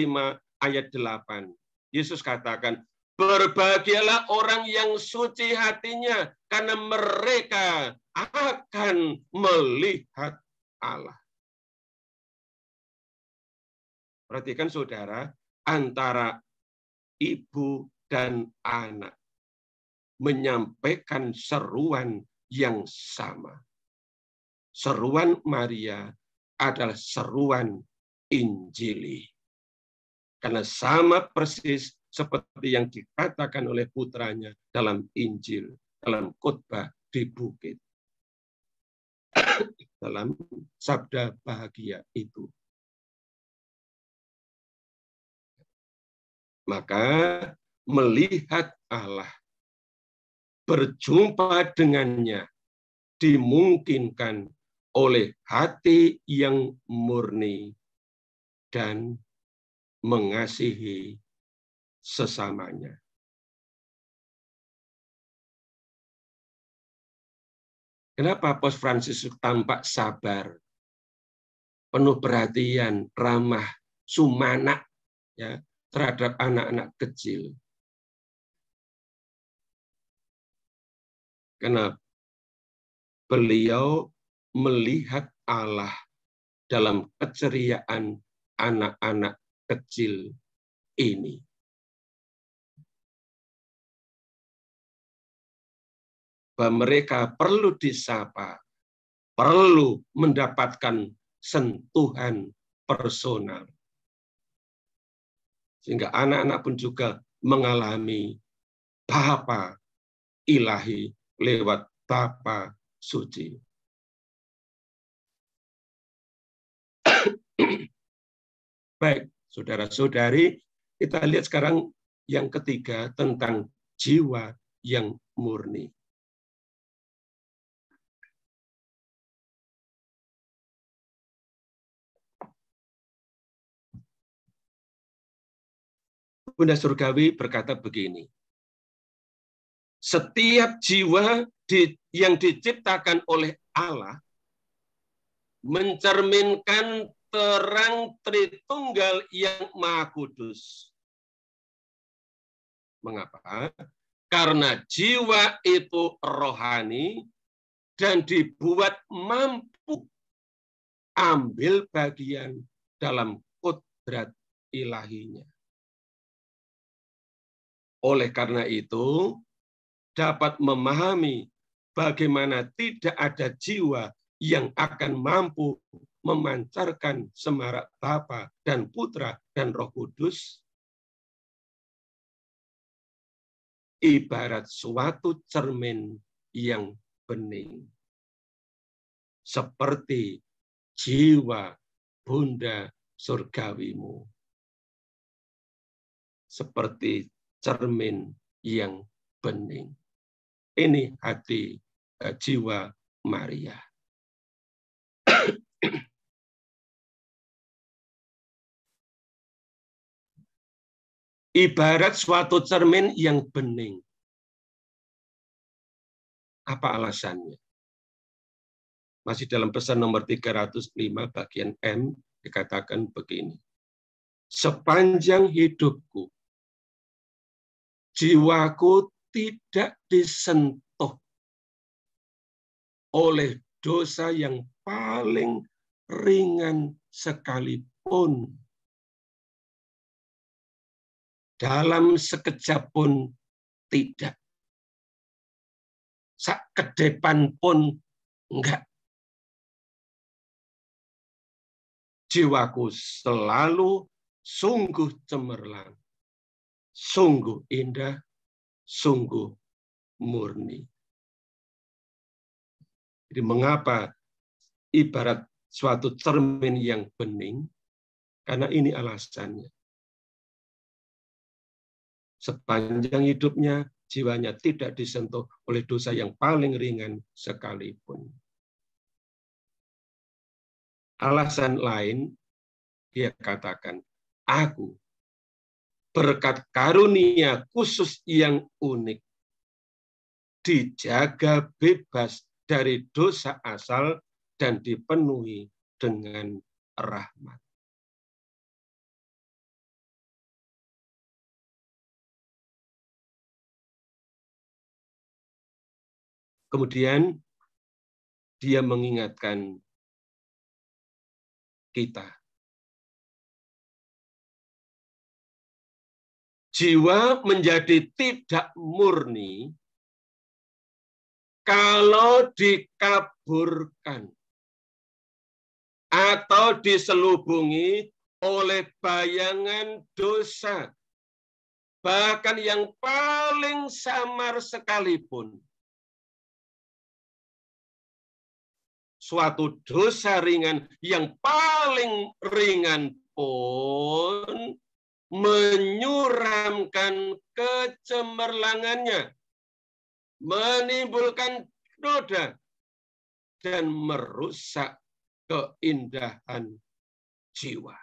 ayat 8. Yesus katakan, berbahagialah orang yang suci hatinya, karena mereka akan melihat Allah. Perhatikan saudara, antara ibu dan anak menyampaikan seruan yang sama. Seruan Maria adalah seruan Injili. Karena sama persis seperti yang dikatakan oleh putranya dalam Injil, dalam khotbah di bukit. Dalam sabda bahagia itu. Maka melihat Allah, berjumpa dengannya, dimungkinkan oleh hati yang murni dan mengasihi sesamanya. Kenapa Paus Fransiskus tampak sabar, penuh perhatian, ramah, sumanak ya, terhadap anak-anak kecil? Karena beliau melihat Allah dalam keceriaan anak-anak kecil ini. Bahwa mereka perlu disapa, perlu mendapatkan sentuhan personal. Sehingga anak-anak pun juga mengalami Bapa ilahi lewat Bapa suci. Baik, saudara-saudari, kita lihat sekarang yang ketiga tentang jiwa yang murni. Bunda Surgawi berkata begini, setiap jiwa yang diciptakan oleh Allah mencerminkan terang Tritunggal yang Maha Kudus. Mengapa? Karena jiwa itu rohani dan dibuat mampu ambil bagian dalam kodrat ilahinya. Oleh karena itu, dapat memahami bagaimana tidak ada jiwa yang akan mampu memancarkan semarak Bapa dan Putra dan Roh Kudus, ibarat suatu cermin yang bening. Seperti jiwa Bunda surgawimu. Seperti cermin yang bening. Ini hati jiwa Maria. Ibarat suatu cermin yang bening. Apa alasannya? Masih dalam pesan nomor 305 bagian M dikatakan begini. Sepanjang hidupku, jiwaku tidak disentuh oleh dosa yang paling ringan sekalipun. Dalam sekejap pun tidak. Sakedepan pun enggak. Jiwaku selalu sungguh cemerlang, sungguh indah, sungguh murni. Jadi mengapa ibarat suatu cermin yang bening? Karena ini alasannya. Sepanjang hidupnya, jiwanya tidak disentuh oleh dosa yang paling ringan sekalipun. Alasan lain, dia katakan, aku berkat karunia khusus yang unik, dijaga bebas dari dosa asal dan dipenuhi dengan rahmat. Kemudian dia mengingatkan kita. Jiwa menjadi tidak murni kalau dikaburkan atau diselubungi oleh bayangan dosa, bahkan yang paling samar sekalipun. Suatu dosa ringan yang paling ringan pun menyuramkan kecemerlangannya, menimbulkan noda, dan merusak keindahan jiwa.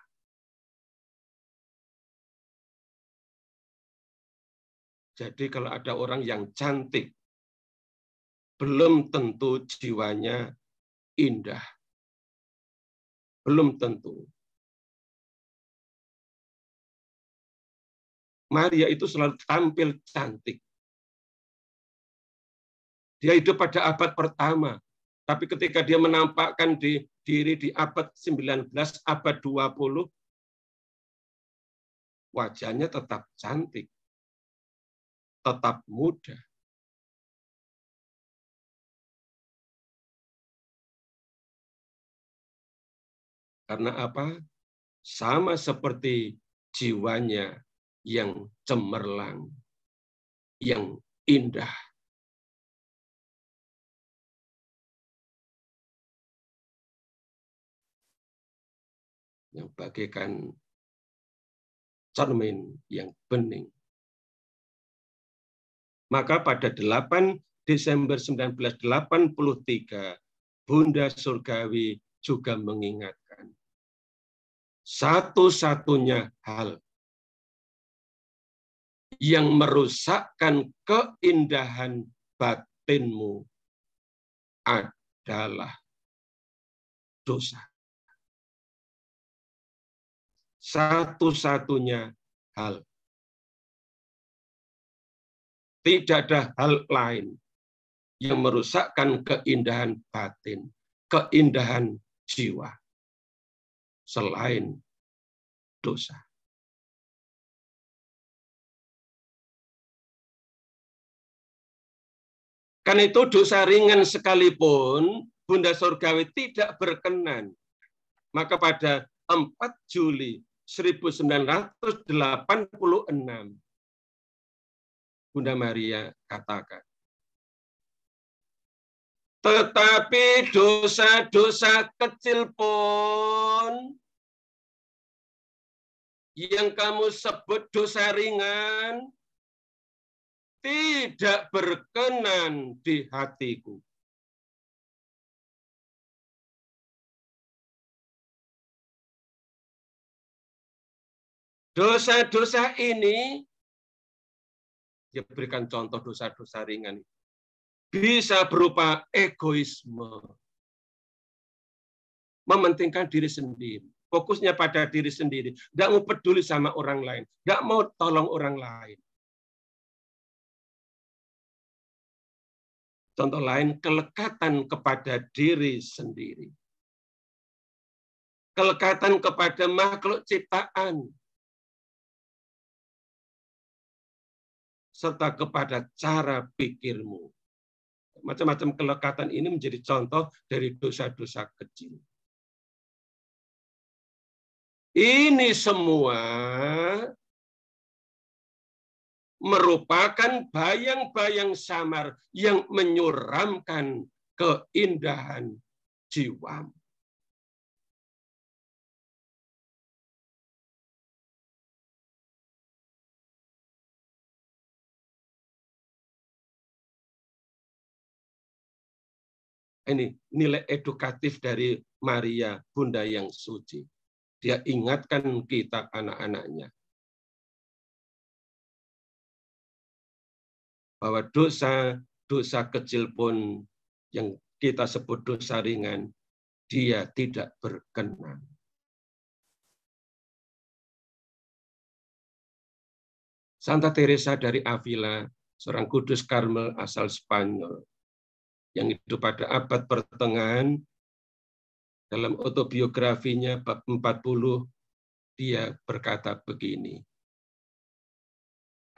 Jadi kalau ada orang yang cantik, belum tentu jiwanya indah. Belum tentu. Maria itu selalu tampil cantik. Dia hidup pada abad pertama, tapi ketika dia menampakkan diri di abad 19, abad 20, wajahnya tetap cantik, tetap muda. Karena apa? Sama seperti jiwanya yang cemerlang, yang indah. Yang bagaikan cermin yang bening. Maka pada 8 Desember 1983, Bunda Surgawi juga mengingatkan, satu-satunya hal yang merusakkan keindahan batinmu adalah dosa. satu-satunya hal. Tidak ada hal lain yang merusakkan keindahan batin, keindahan jiwa, selain dosa. Karena itu dosa ringan sekalipun Bunda Surgawi tidak berkenan. Maka pada 4 Juli 1986, Bunda Maria katakan, tetapi dosa-dosa kecil pun yang kamu sebut dosa ringan tidak berkenan di hatiku. Dosa-dosa ini, dia berikan contoh dosa-dosa ringan, bisa berupa egoisme, mementingkan diri sendiri, fokusnya pada diri sendiri, nggak mau peduli sama orang lain, nggak mau tolong orang lain. Contoh lain, kelekatan kepada diri sendiri. Kelekatan kepada makhluk ciptaan. Serta kepada cara pikirmu. Macam-macam kelekatan ini menjadi contoh dari dosa-dosa kecil. Ini semua merupakan bayang-bayang samar yang menyuramkan keindahan jiwamu. Ini nilai edukatif dari Maria, Bunda yang suci. Dia ingatkan kita anak-anaknya bahwa dosa kecil pun yang kita sebut dosa ringan, dia tidak berkenan. Santa Teresa dari Avila, seorang kudus Karmel asal Spanyol, yang hidup pada abad pertengahan, dalam autobiografinya bab 40, dia berkata begini,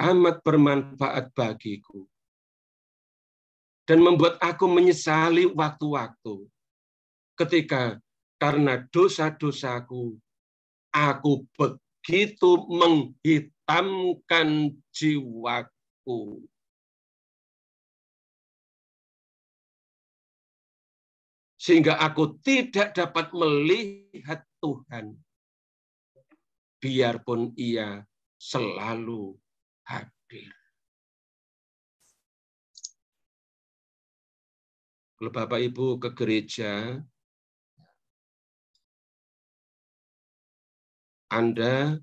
amat bermanfaat bagiku dan membuat aku menyesali waktu-waktu ketika karena dosa-dosaku aku begitu menghitamkan jiwaku. Sehingga aku tidak dapat melihat Tuhan, biarpun Ia selalu hadir. Kalau Bapak Ibu ke gereja, Anda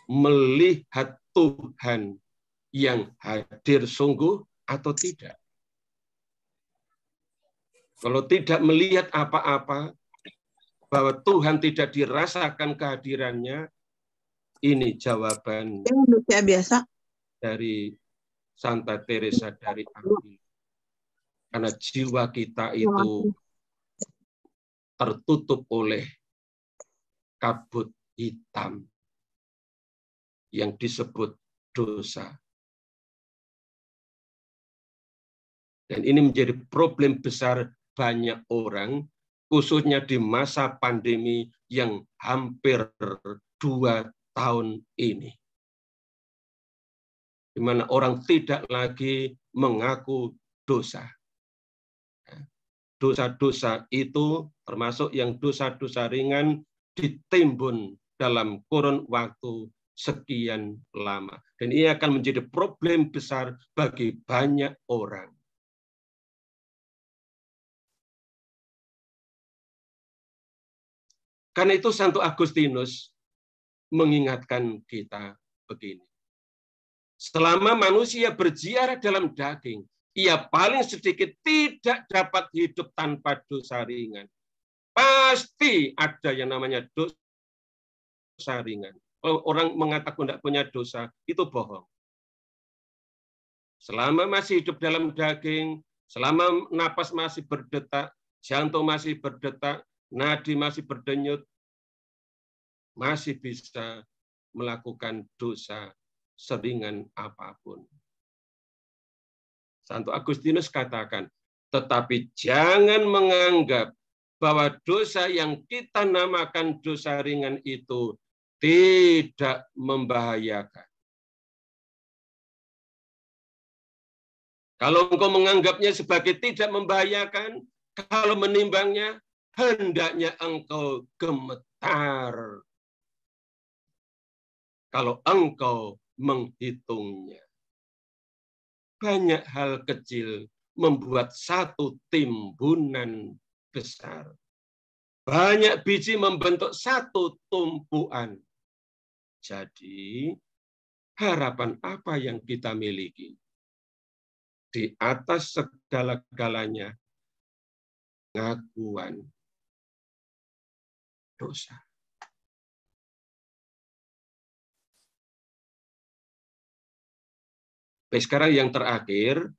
melihat Tuhan yang hadir sungguh atau tidak? Kalau tidak melihat apa-apa, bahwa Tuhan tidak dirasakan kehadirannya, ini jawaban dari Santa Teresa dari Avila. Karena jiwa kita itu tertutup oleh kabut hitam yang disebut dosa. Dan ini menjadi problem besar banyak orang, khususnya di masa pandemi yang hampir 2 tahun ini. Di mana orang tidak lagi mengaku dosa. Dosa-dosa itu, termasuk yang dosa-dosa ringan, ditimbun dalam kurun waktu sekian lama. Dan ini akan menjadi problem besar bagi banyak orang. Karena itu Santo Agustinus mengingatkan kita begini. Selama manusia berziarah dalam daging, ia paling sedikit tidak dapat hidup tanpa dosa ringan. Pasti ada yang namanya dosa dosa ringan. Kalau orang mengatakan tidak punya dosa, itu bohong. Selama masih hidup dalam daging, selama napas masih berdetak, jantung masih berdetak, nadi masih berdenyut, masih bisa melakukan dosa seringan apapun. Santo Agustinus katakan, tetapi jangan menganggap bahwa dosa yang kita namakan dosa ringan itu tidak membahayakan. Kalau engkau menganggapnya sebagai tidak membahayakan, kalau menimbangnya, hendaknya engkau gemetar. Kalau engkau menghitungnya. Banyak hal kecil membuat satu timbunan besar. Banyak biji membentuk satu tumpuan. Jadi, harapan apa yang kita miliki? Di atas segala-galanya, pengakuan dosa. Baik, sekarang yang terakhir,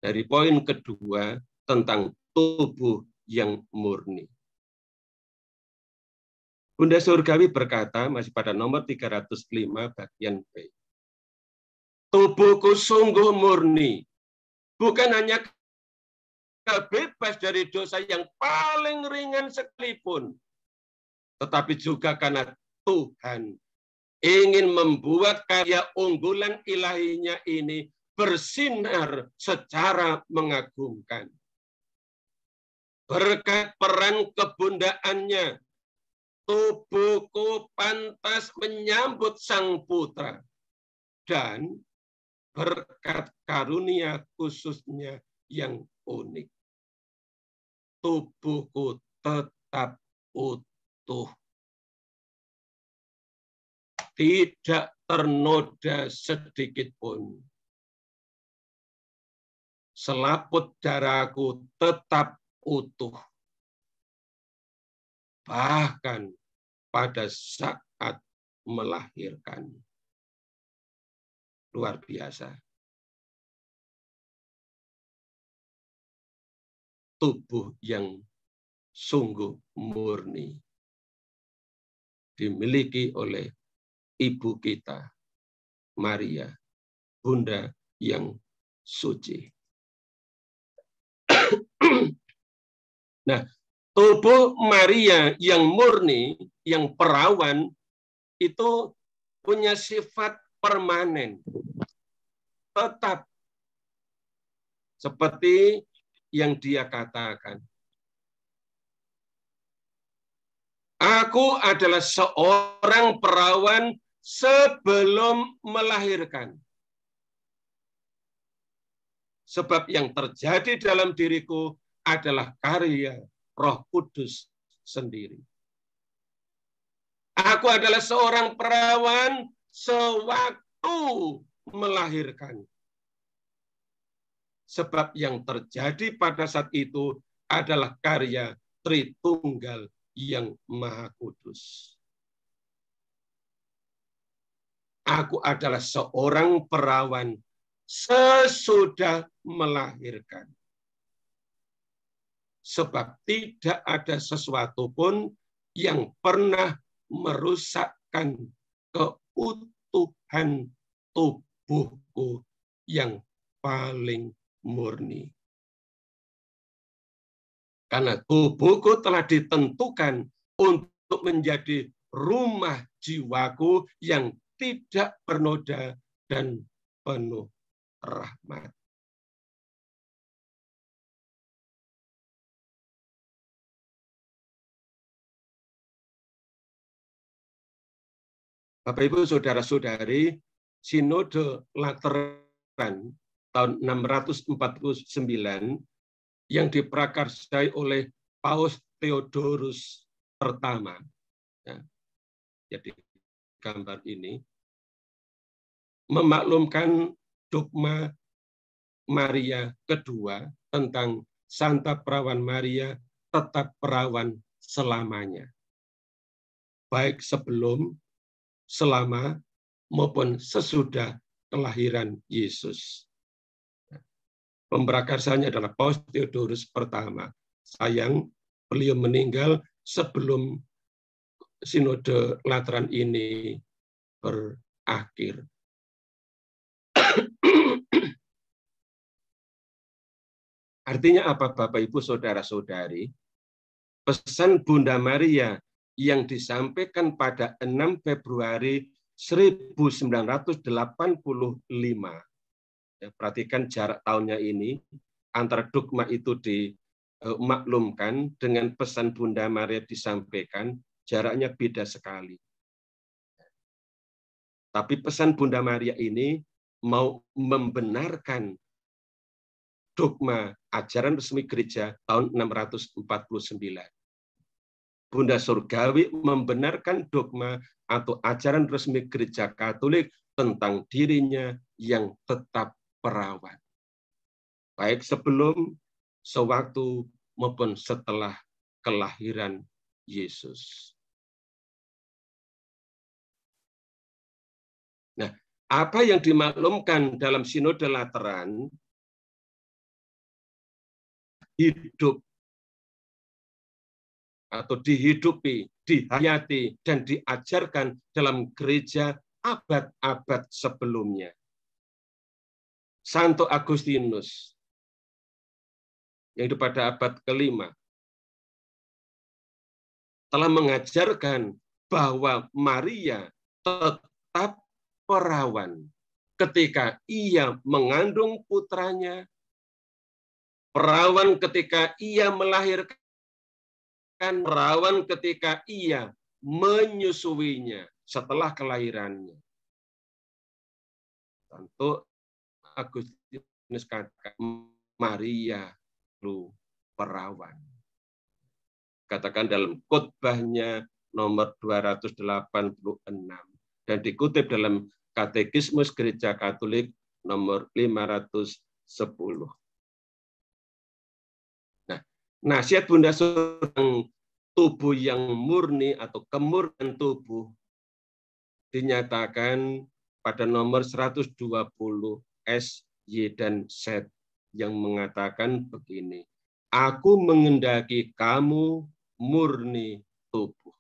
dari poin kedua, tentang tubuh yang murni. Bunda Surgawi berkata, masih pada nomor 305 bagian B. Tubuhku sungguh murni, bukan hanya bebas dari dosa yang paling ringan sekalipun, tetapi juga karena Tuhan ingin membuat karya unggulan ilahinya ini bersinar secara mengagumkan. Berkat peran kebundaannya, tubuhku pantas menyambut Sang Putra. Dan berkat karunia khususnya yang unik, tubuhku tetap utuh. Tidak ternoda sedikit pun. Selaput darahku tetap utuh. Bahkan pada saat melahirkan. Luar biasa. Tubuh yang sungguh murni dimiliki oleh Ibu kita, Maria, Bunda yang suci. Nah, tubuh Maria yang murni, yang perawan, itu punya sifat permanen. Tetap seperti yang dia katakan. Aku adalah seorang perawan sebelum melahirkan. Sebab yang terjadi dalam diriku adalah karya Roh Kudus sendiri. Aku adalah seorang perawan sewaktu melahirkan. Sebab yang terjadi pada saat itu adalah karya Tritunggal yang Maha Kudus. Aku adalah seorang perawan sesudah melahirkan. Sebab tidak ada sesuatu pun yang pernah merusakkan keutuhan tubuhku yang paling murni. Karena tubuhku telah ditentukan untuk menjadi rumah jiwaku yang tidak bernoda dan penuh rahmat. Bapak Ibu Saudara-saudari, Sinode Lateran tahun 649 yang diprakarsai oleh Paus Theodorus pertama. Ya, jadi gambar ini memaklumkan dogma Maria kedua tentang Santa Perawan Maria tetap perawan selamanya. Baik sebelum selama maupun sesudah kelahiran Yesus. Pemberakarsanya adalah Paus Theodorus pertama. Sayang, beliau meninggal sebelum Sinode Lateran ini berakhir. Artinya apa, Bapak, Ibu, Saudara-saudari? Pesan Bunda Maria yang disampaikan pada 6 Februari 1985. Ya, perhatikan jarak tahunnya ini, antara dogma itu dimaklumkan dengan pesan Bunda Maria disampaikan, jaraknya beda sekali. Tapi pesan Bunda Maria ini mau membenarkan dogma ajaran resmi gereja tahun 649. Bunda Surgawi membenarkan dogma atau ajaran resmi gereja Katolik tentang dirinya yang tetap perawan. Baik sebelum, sewaktu, maupun setelah kelahiran Yesus. Nah, apa yang dimaklumkan dalam Sinode Lateran hidup atau dihidupi, dihayati, dan diajarkan dalam gereja abad-abad sebelumnya. Santo Agustinus yang hidup pada abad ke-5 telah mengajarkan bahwa Maria tetap perawan ketika ia mengandung putranya, perawan ketika ia melahirkan, perawan ketika ia menyusuinya setelah kelahirannya. Tentu Agustinus katakan Maria itu perawan. Katakan dalam khotbahnya nomor 286 dan dikutip dalam Katekismus Gereja Katolik nomor 510. Nah, nasihat Bunda tentang tubuh yang murni atau kemurnian tubuh dinyatakan pada nomor 120 S, Y, dan Z yang mengatakan begini, aku mengendaki kamu murni tubuh.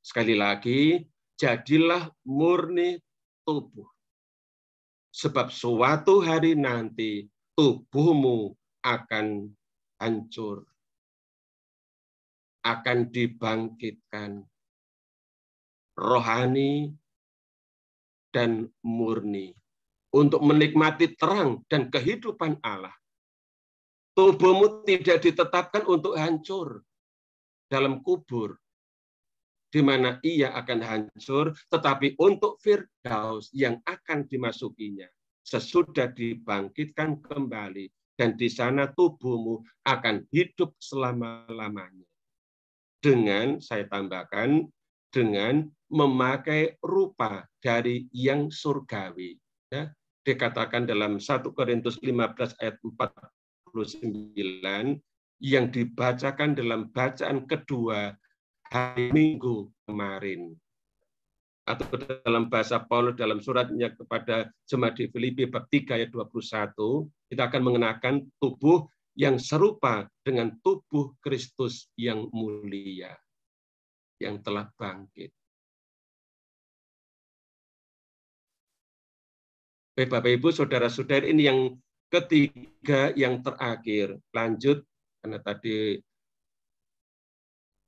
Sekali lagi, jadilah murni tubuh. Sebab suatu hari nanti tubuhmu akan hancur, akan dibangkitkan rohani dan murni untuk menikmati terang dan kehidupan Allah. Tubuhmu tidak ditetapkan untuk hancur dalam kubur, di mana ia akan hancur, tetapi untuk Firdaus yang akan dimasukinya sesudah dibangkitkan kembali, dan di sana tubuhmu akan hidup selama-lamanya. Dengan, saya tambahkan, dengan memakai rupa dari yang surgawi. Ya, dikatakan dalam 1 Korintus 15 ayat 49 yang dibacakan dalam bacaan kedua hari Minggu kemarin. Atau dalam bahasa Paulus dalam suratnya kepada jemaat di Filipi bab 3 ayat 21, kita akan mengenakan tubuh yang serupa dengan tubuh Kristus yang mulia, yang telah bangkit. Baik, Bapak, Ibu, Saudara-saudari, ini yang ketiga, yang terakhir. Lanjut, karena tadi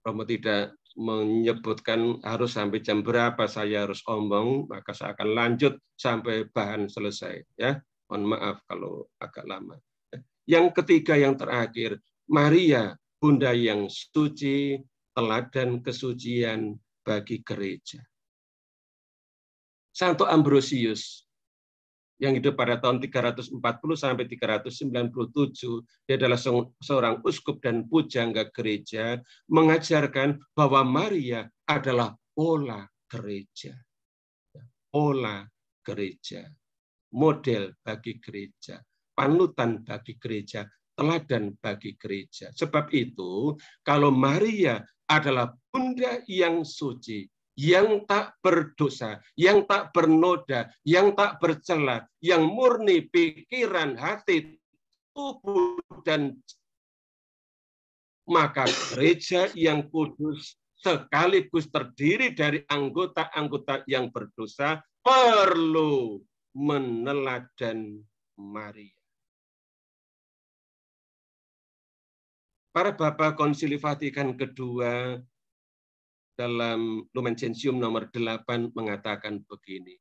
Romo tidak menyebutkan harus sampai jam berapa saya harus omong, maka saya akan lanjut sampai bahan selesai. Ya, mohon maaf kalau agak lama. Yang ketiga, yang terakhir, Maria, Bunda yang suci, teladan kesucian bagi gereja. Santo Ambrosius yang hidup pada tahun 340 sampai 397, dia adalah seorang uskup dan pujangga gereja, mengajarkan bahwa Maria adalah pola gereja. Pola gereja, model bagi gereja, panutan bagi gereja, teladan bagi gereja. Sebab itu, kalau Maria adalah Bunda yang suci, yang tak berdosa, yang tak bernoda, yang tak bercela, yang murni pikiran, hati, tubuh, dan maka gereja yang kudus sekaligus terdiri dari anggota-anggota yang berdosa perlu meneladan Maria. Para Bapak Konsili Vatikan kedua dalam Lumen Gentium nomor 8 mengatakan begini.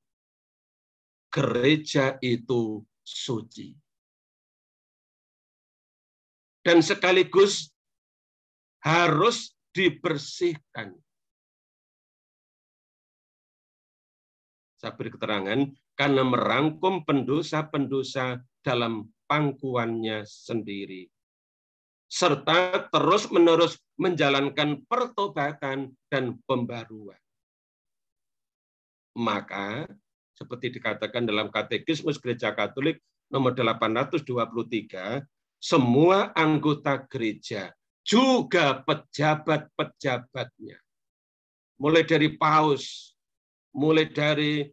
Gereja itu suci. Dan sekaligus harus dibersihkan. Saya beri keterangan, karena merangkum pendosa-pendosa dalam pangkuannya sendiri. Serta terus-menerus menjalankan pertobatan dan pembaruan. Maka, seperti dikatakan dalam Katekismus Gereja Katolik nomor 823, semua anggota gereja, juga pejabat-pejabatnya, mulai dari paus, mulai dari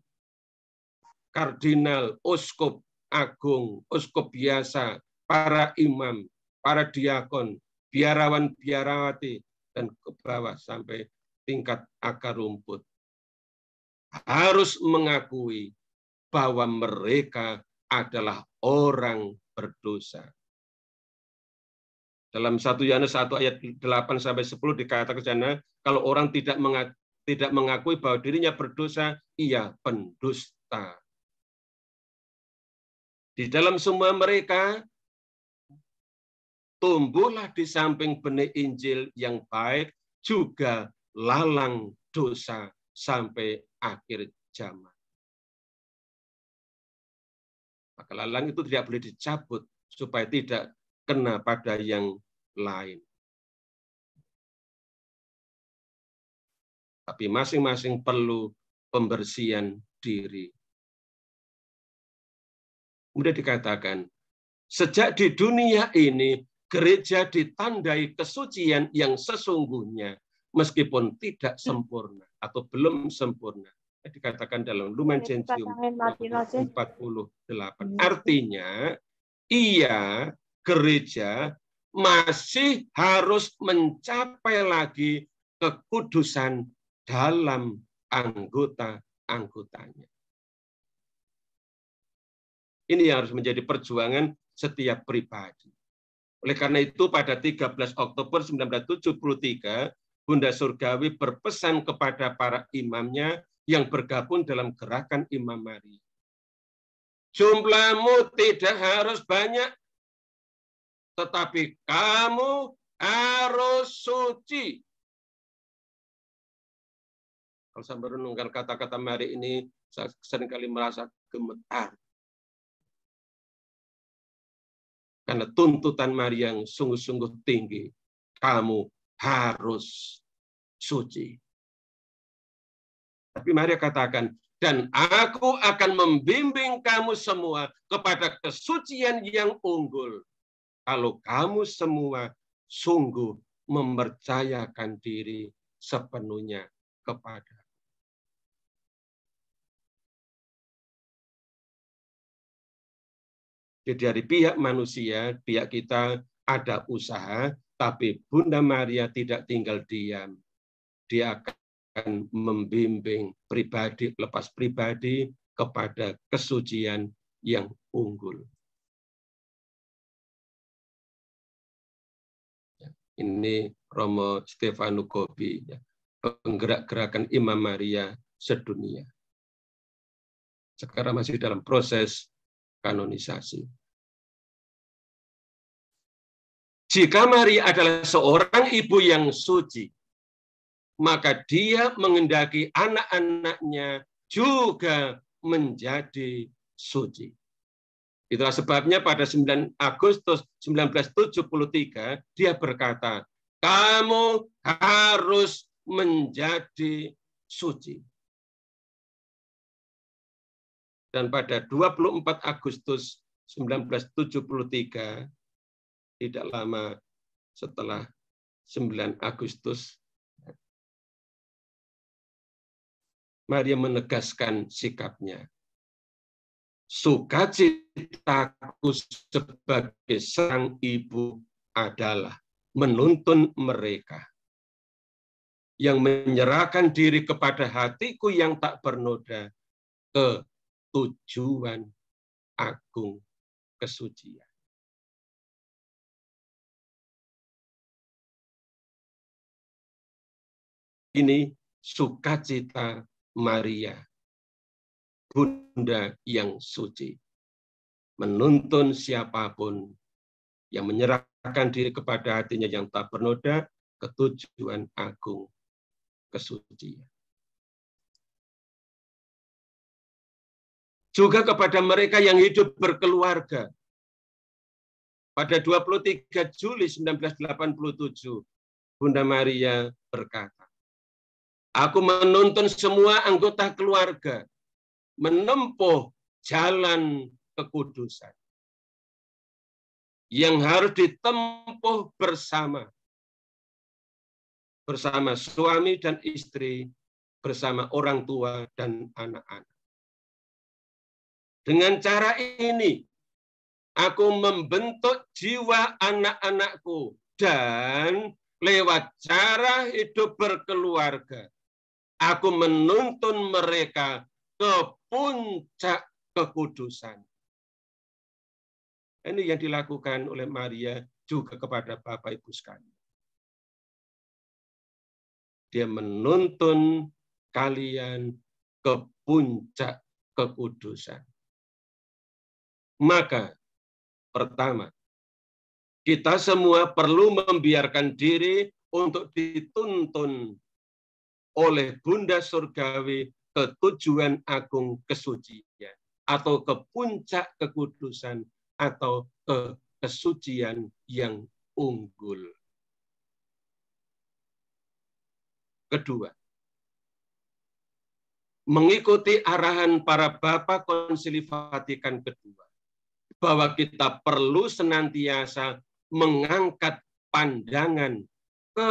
kardinal, uskup agung, uskup biasa, para imam, para diakon, biarawan-biarawati, dan ke bawah sampai tingkat akar rumput, harus mengakui bahwa mereka adalah orang berdosa. Dalam 1 Yohanes 1 ayat 8-10 dikatakan ke sana, kalau orang tidak mengakui bahwa dirinya berdosa, ia pendusta. Di dalam semua mereka, tumbuhlah di samping benih Injil yang baik, juga lalang dosa sampai akhir zaman. Maka lalang itu tidak boleh dicabut, supaya tidak kena pada yang lain. Tapi masing-masing perlu pembersihan diri. Kemudian dikatakan, sejak di dunia ini, gereja ditandai kesucian yang sesungguhnya, meskipun tidak sempurna atau belum sempurna. Dikatakan dalam Lumen Gentium 48. Artinya, gereja masih harus mencapai lagi kekudusan dalam anggota-anggotanya. Ini yang harus menjadi perjuangan setiap pribadi. Oleh karena itu, pada 13 Oktober 1973, Bunda Surgawi berpesan kepada para imamnya yang bergabung dalam gerakan Imam Maria. Jumlahmu tidak harus banyak, tetapi kamu harus suci. Kalau saya merenungkan kata-kata Maria ini, saya seringkali merasa gemetar. Karena tuntutan Maria yang sungguh-sungguh tinggi. Kamu harus suci. Tapi Maria katakan, dan aku akan membimbing kamu semua kepada kesucian yang unggul. Kalau kamu semua sungguh mempercayakan diri sepenuhnya kepada. Jadi dari pihak manusia, pihak kita ada usaha, tapi Bunda Maria tidak tinggal diam. Dia akan membimbing pribadi, lepas pribadi, kepada kesucian yang unggul. Ini Romo Stefano Gobi, penggerak gerakan Imam Maria sedunia. Sekarang masih dalam proses kanonisasi. Jika Maria adalah seorang ibu yang suci, maka dia mengendaki anak-anaknya juga menjadi suci. Itulah sebabnya pada 9 Agustus 1973 dia berkata, kamu harus menjadi suci. Dan pada 24 Agustus 1973, tidak lama setelah 9 Agustus, Maria menegaskan sikapnya. Sukacitaku sebagai sang ibu adalah menuntun mereka yang menyerahkan diri kepada hatiku yang tak bernoda ke tujuan agung kesucian. Ini sukacita Maria, Bunda yang suci, menuntun siapapun yang menyerahkan diri kepada hatinya yang tak bernoda ke tujuan agung kesucian. Juga kepada mereka yang hidup berkeluarga. Pada 23 Juli 1987, Bunda Maria berkata, "Aku menuntun semua anggota keluarga menempuh jalan kekudusan yang harus ditempuh bersama suami dan istri, bersama orang tua dan anak-anak. Dengan cara ini, aku membentuk jiwa anak-anakku dan lewat cara hidup berkeluarga, aku menuntun mereka ke puncak kekudusan." Ini yang dilakukan oleh Maria juga kepada Bapak Ibu sekalian. Dia menuntun kalian ke puncak kekudusan. Maka, pertama, kita semua perlu membiarkan diri untuk dituntun oleh Bunda Surgawi ke tujuan agung kesucian, atau ke puncak kekudusan, atau ke kesucian yang unggul. Kedua, mengikuti arahan para Bapa Konsili Vatikan kedua, bahwa kita perlu senantiasa mengangkat pandangan ke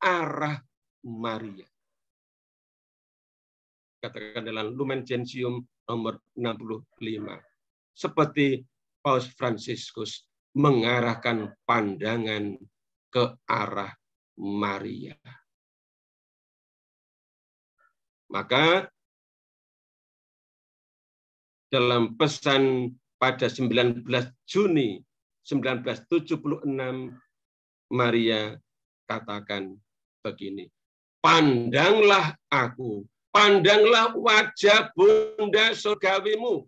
arah Maria. Katakan dalam Lumen Gentium nomor 65. Seperti Paus Fransiskus mengarahkan pandangan ke arah Maria. Maka dalam pesan pada 19 Juni 1976, Maria katakan begini, "Pandanglah aku, pandanglah wajah Bunda Surgawimu."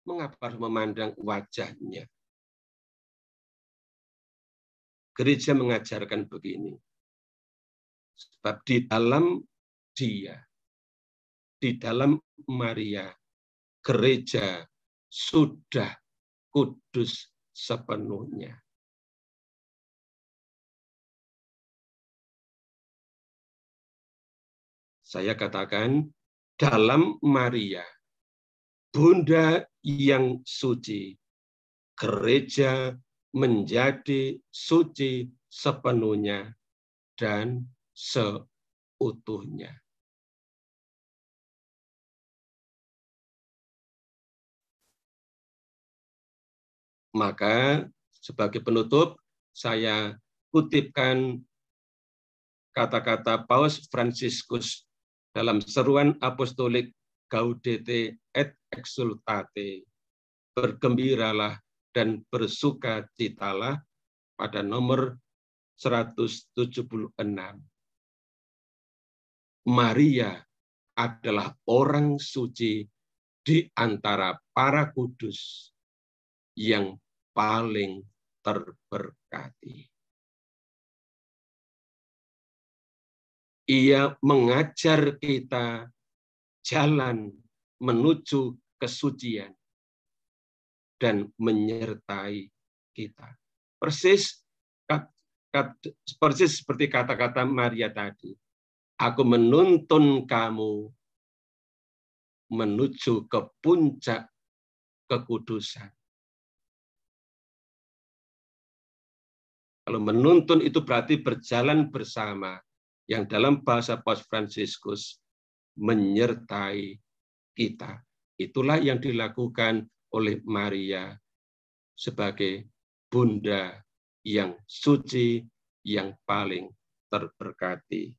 Mengapa harus memandang wajahnya? Gereja mengajarkan begini. Sebab di dalam dia, di dalam Maria, gereja sudah kudus sepenuhnya. Saya katakan, dalam Maria, Bunda yang suci, gereja menjadi suci sepenuhnya dan seutuhnya. Maka sebagai penutup, saya kutipkan kata-kata Paus Fransiskus dalam seruan apostolik Gaudete et Exsultate, bergembiralah dan bersukacitalah, pada nomor 176. Maria adalah orang suci di antara para kudus yang paling terberkati. Ia mengajar kita jalan menuju kesucian dan menyertai kita. Persis seperti kata-kata Maria tadi. Aku menuntun kamu menuju ke puncak kekudusan. Kalau menuntun itu berarti berjalan bersama, yang dalam bahasa Paus Fransiskus menyertai kita. Itulah yang dilakukan oleh Maria sebagai Bunda yang suci, yang paling terberkati.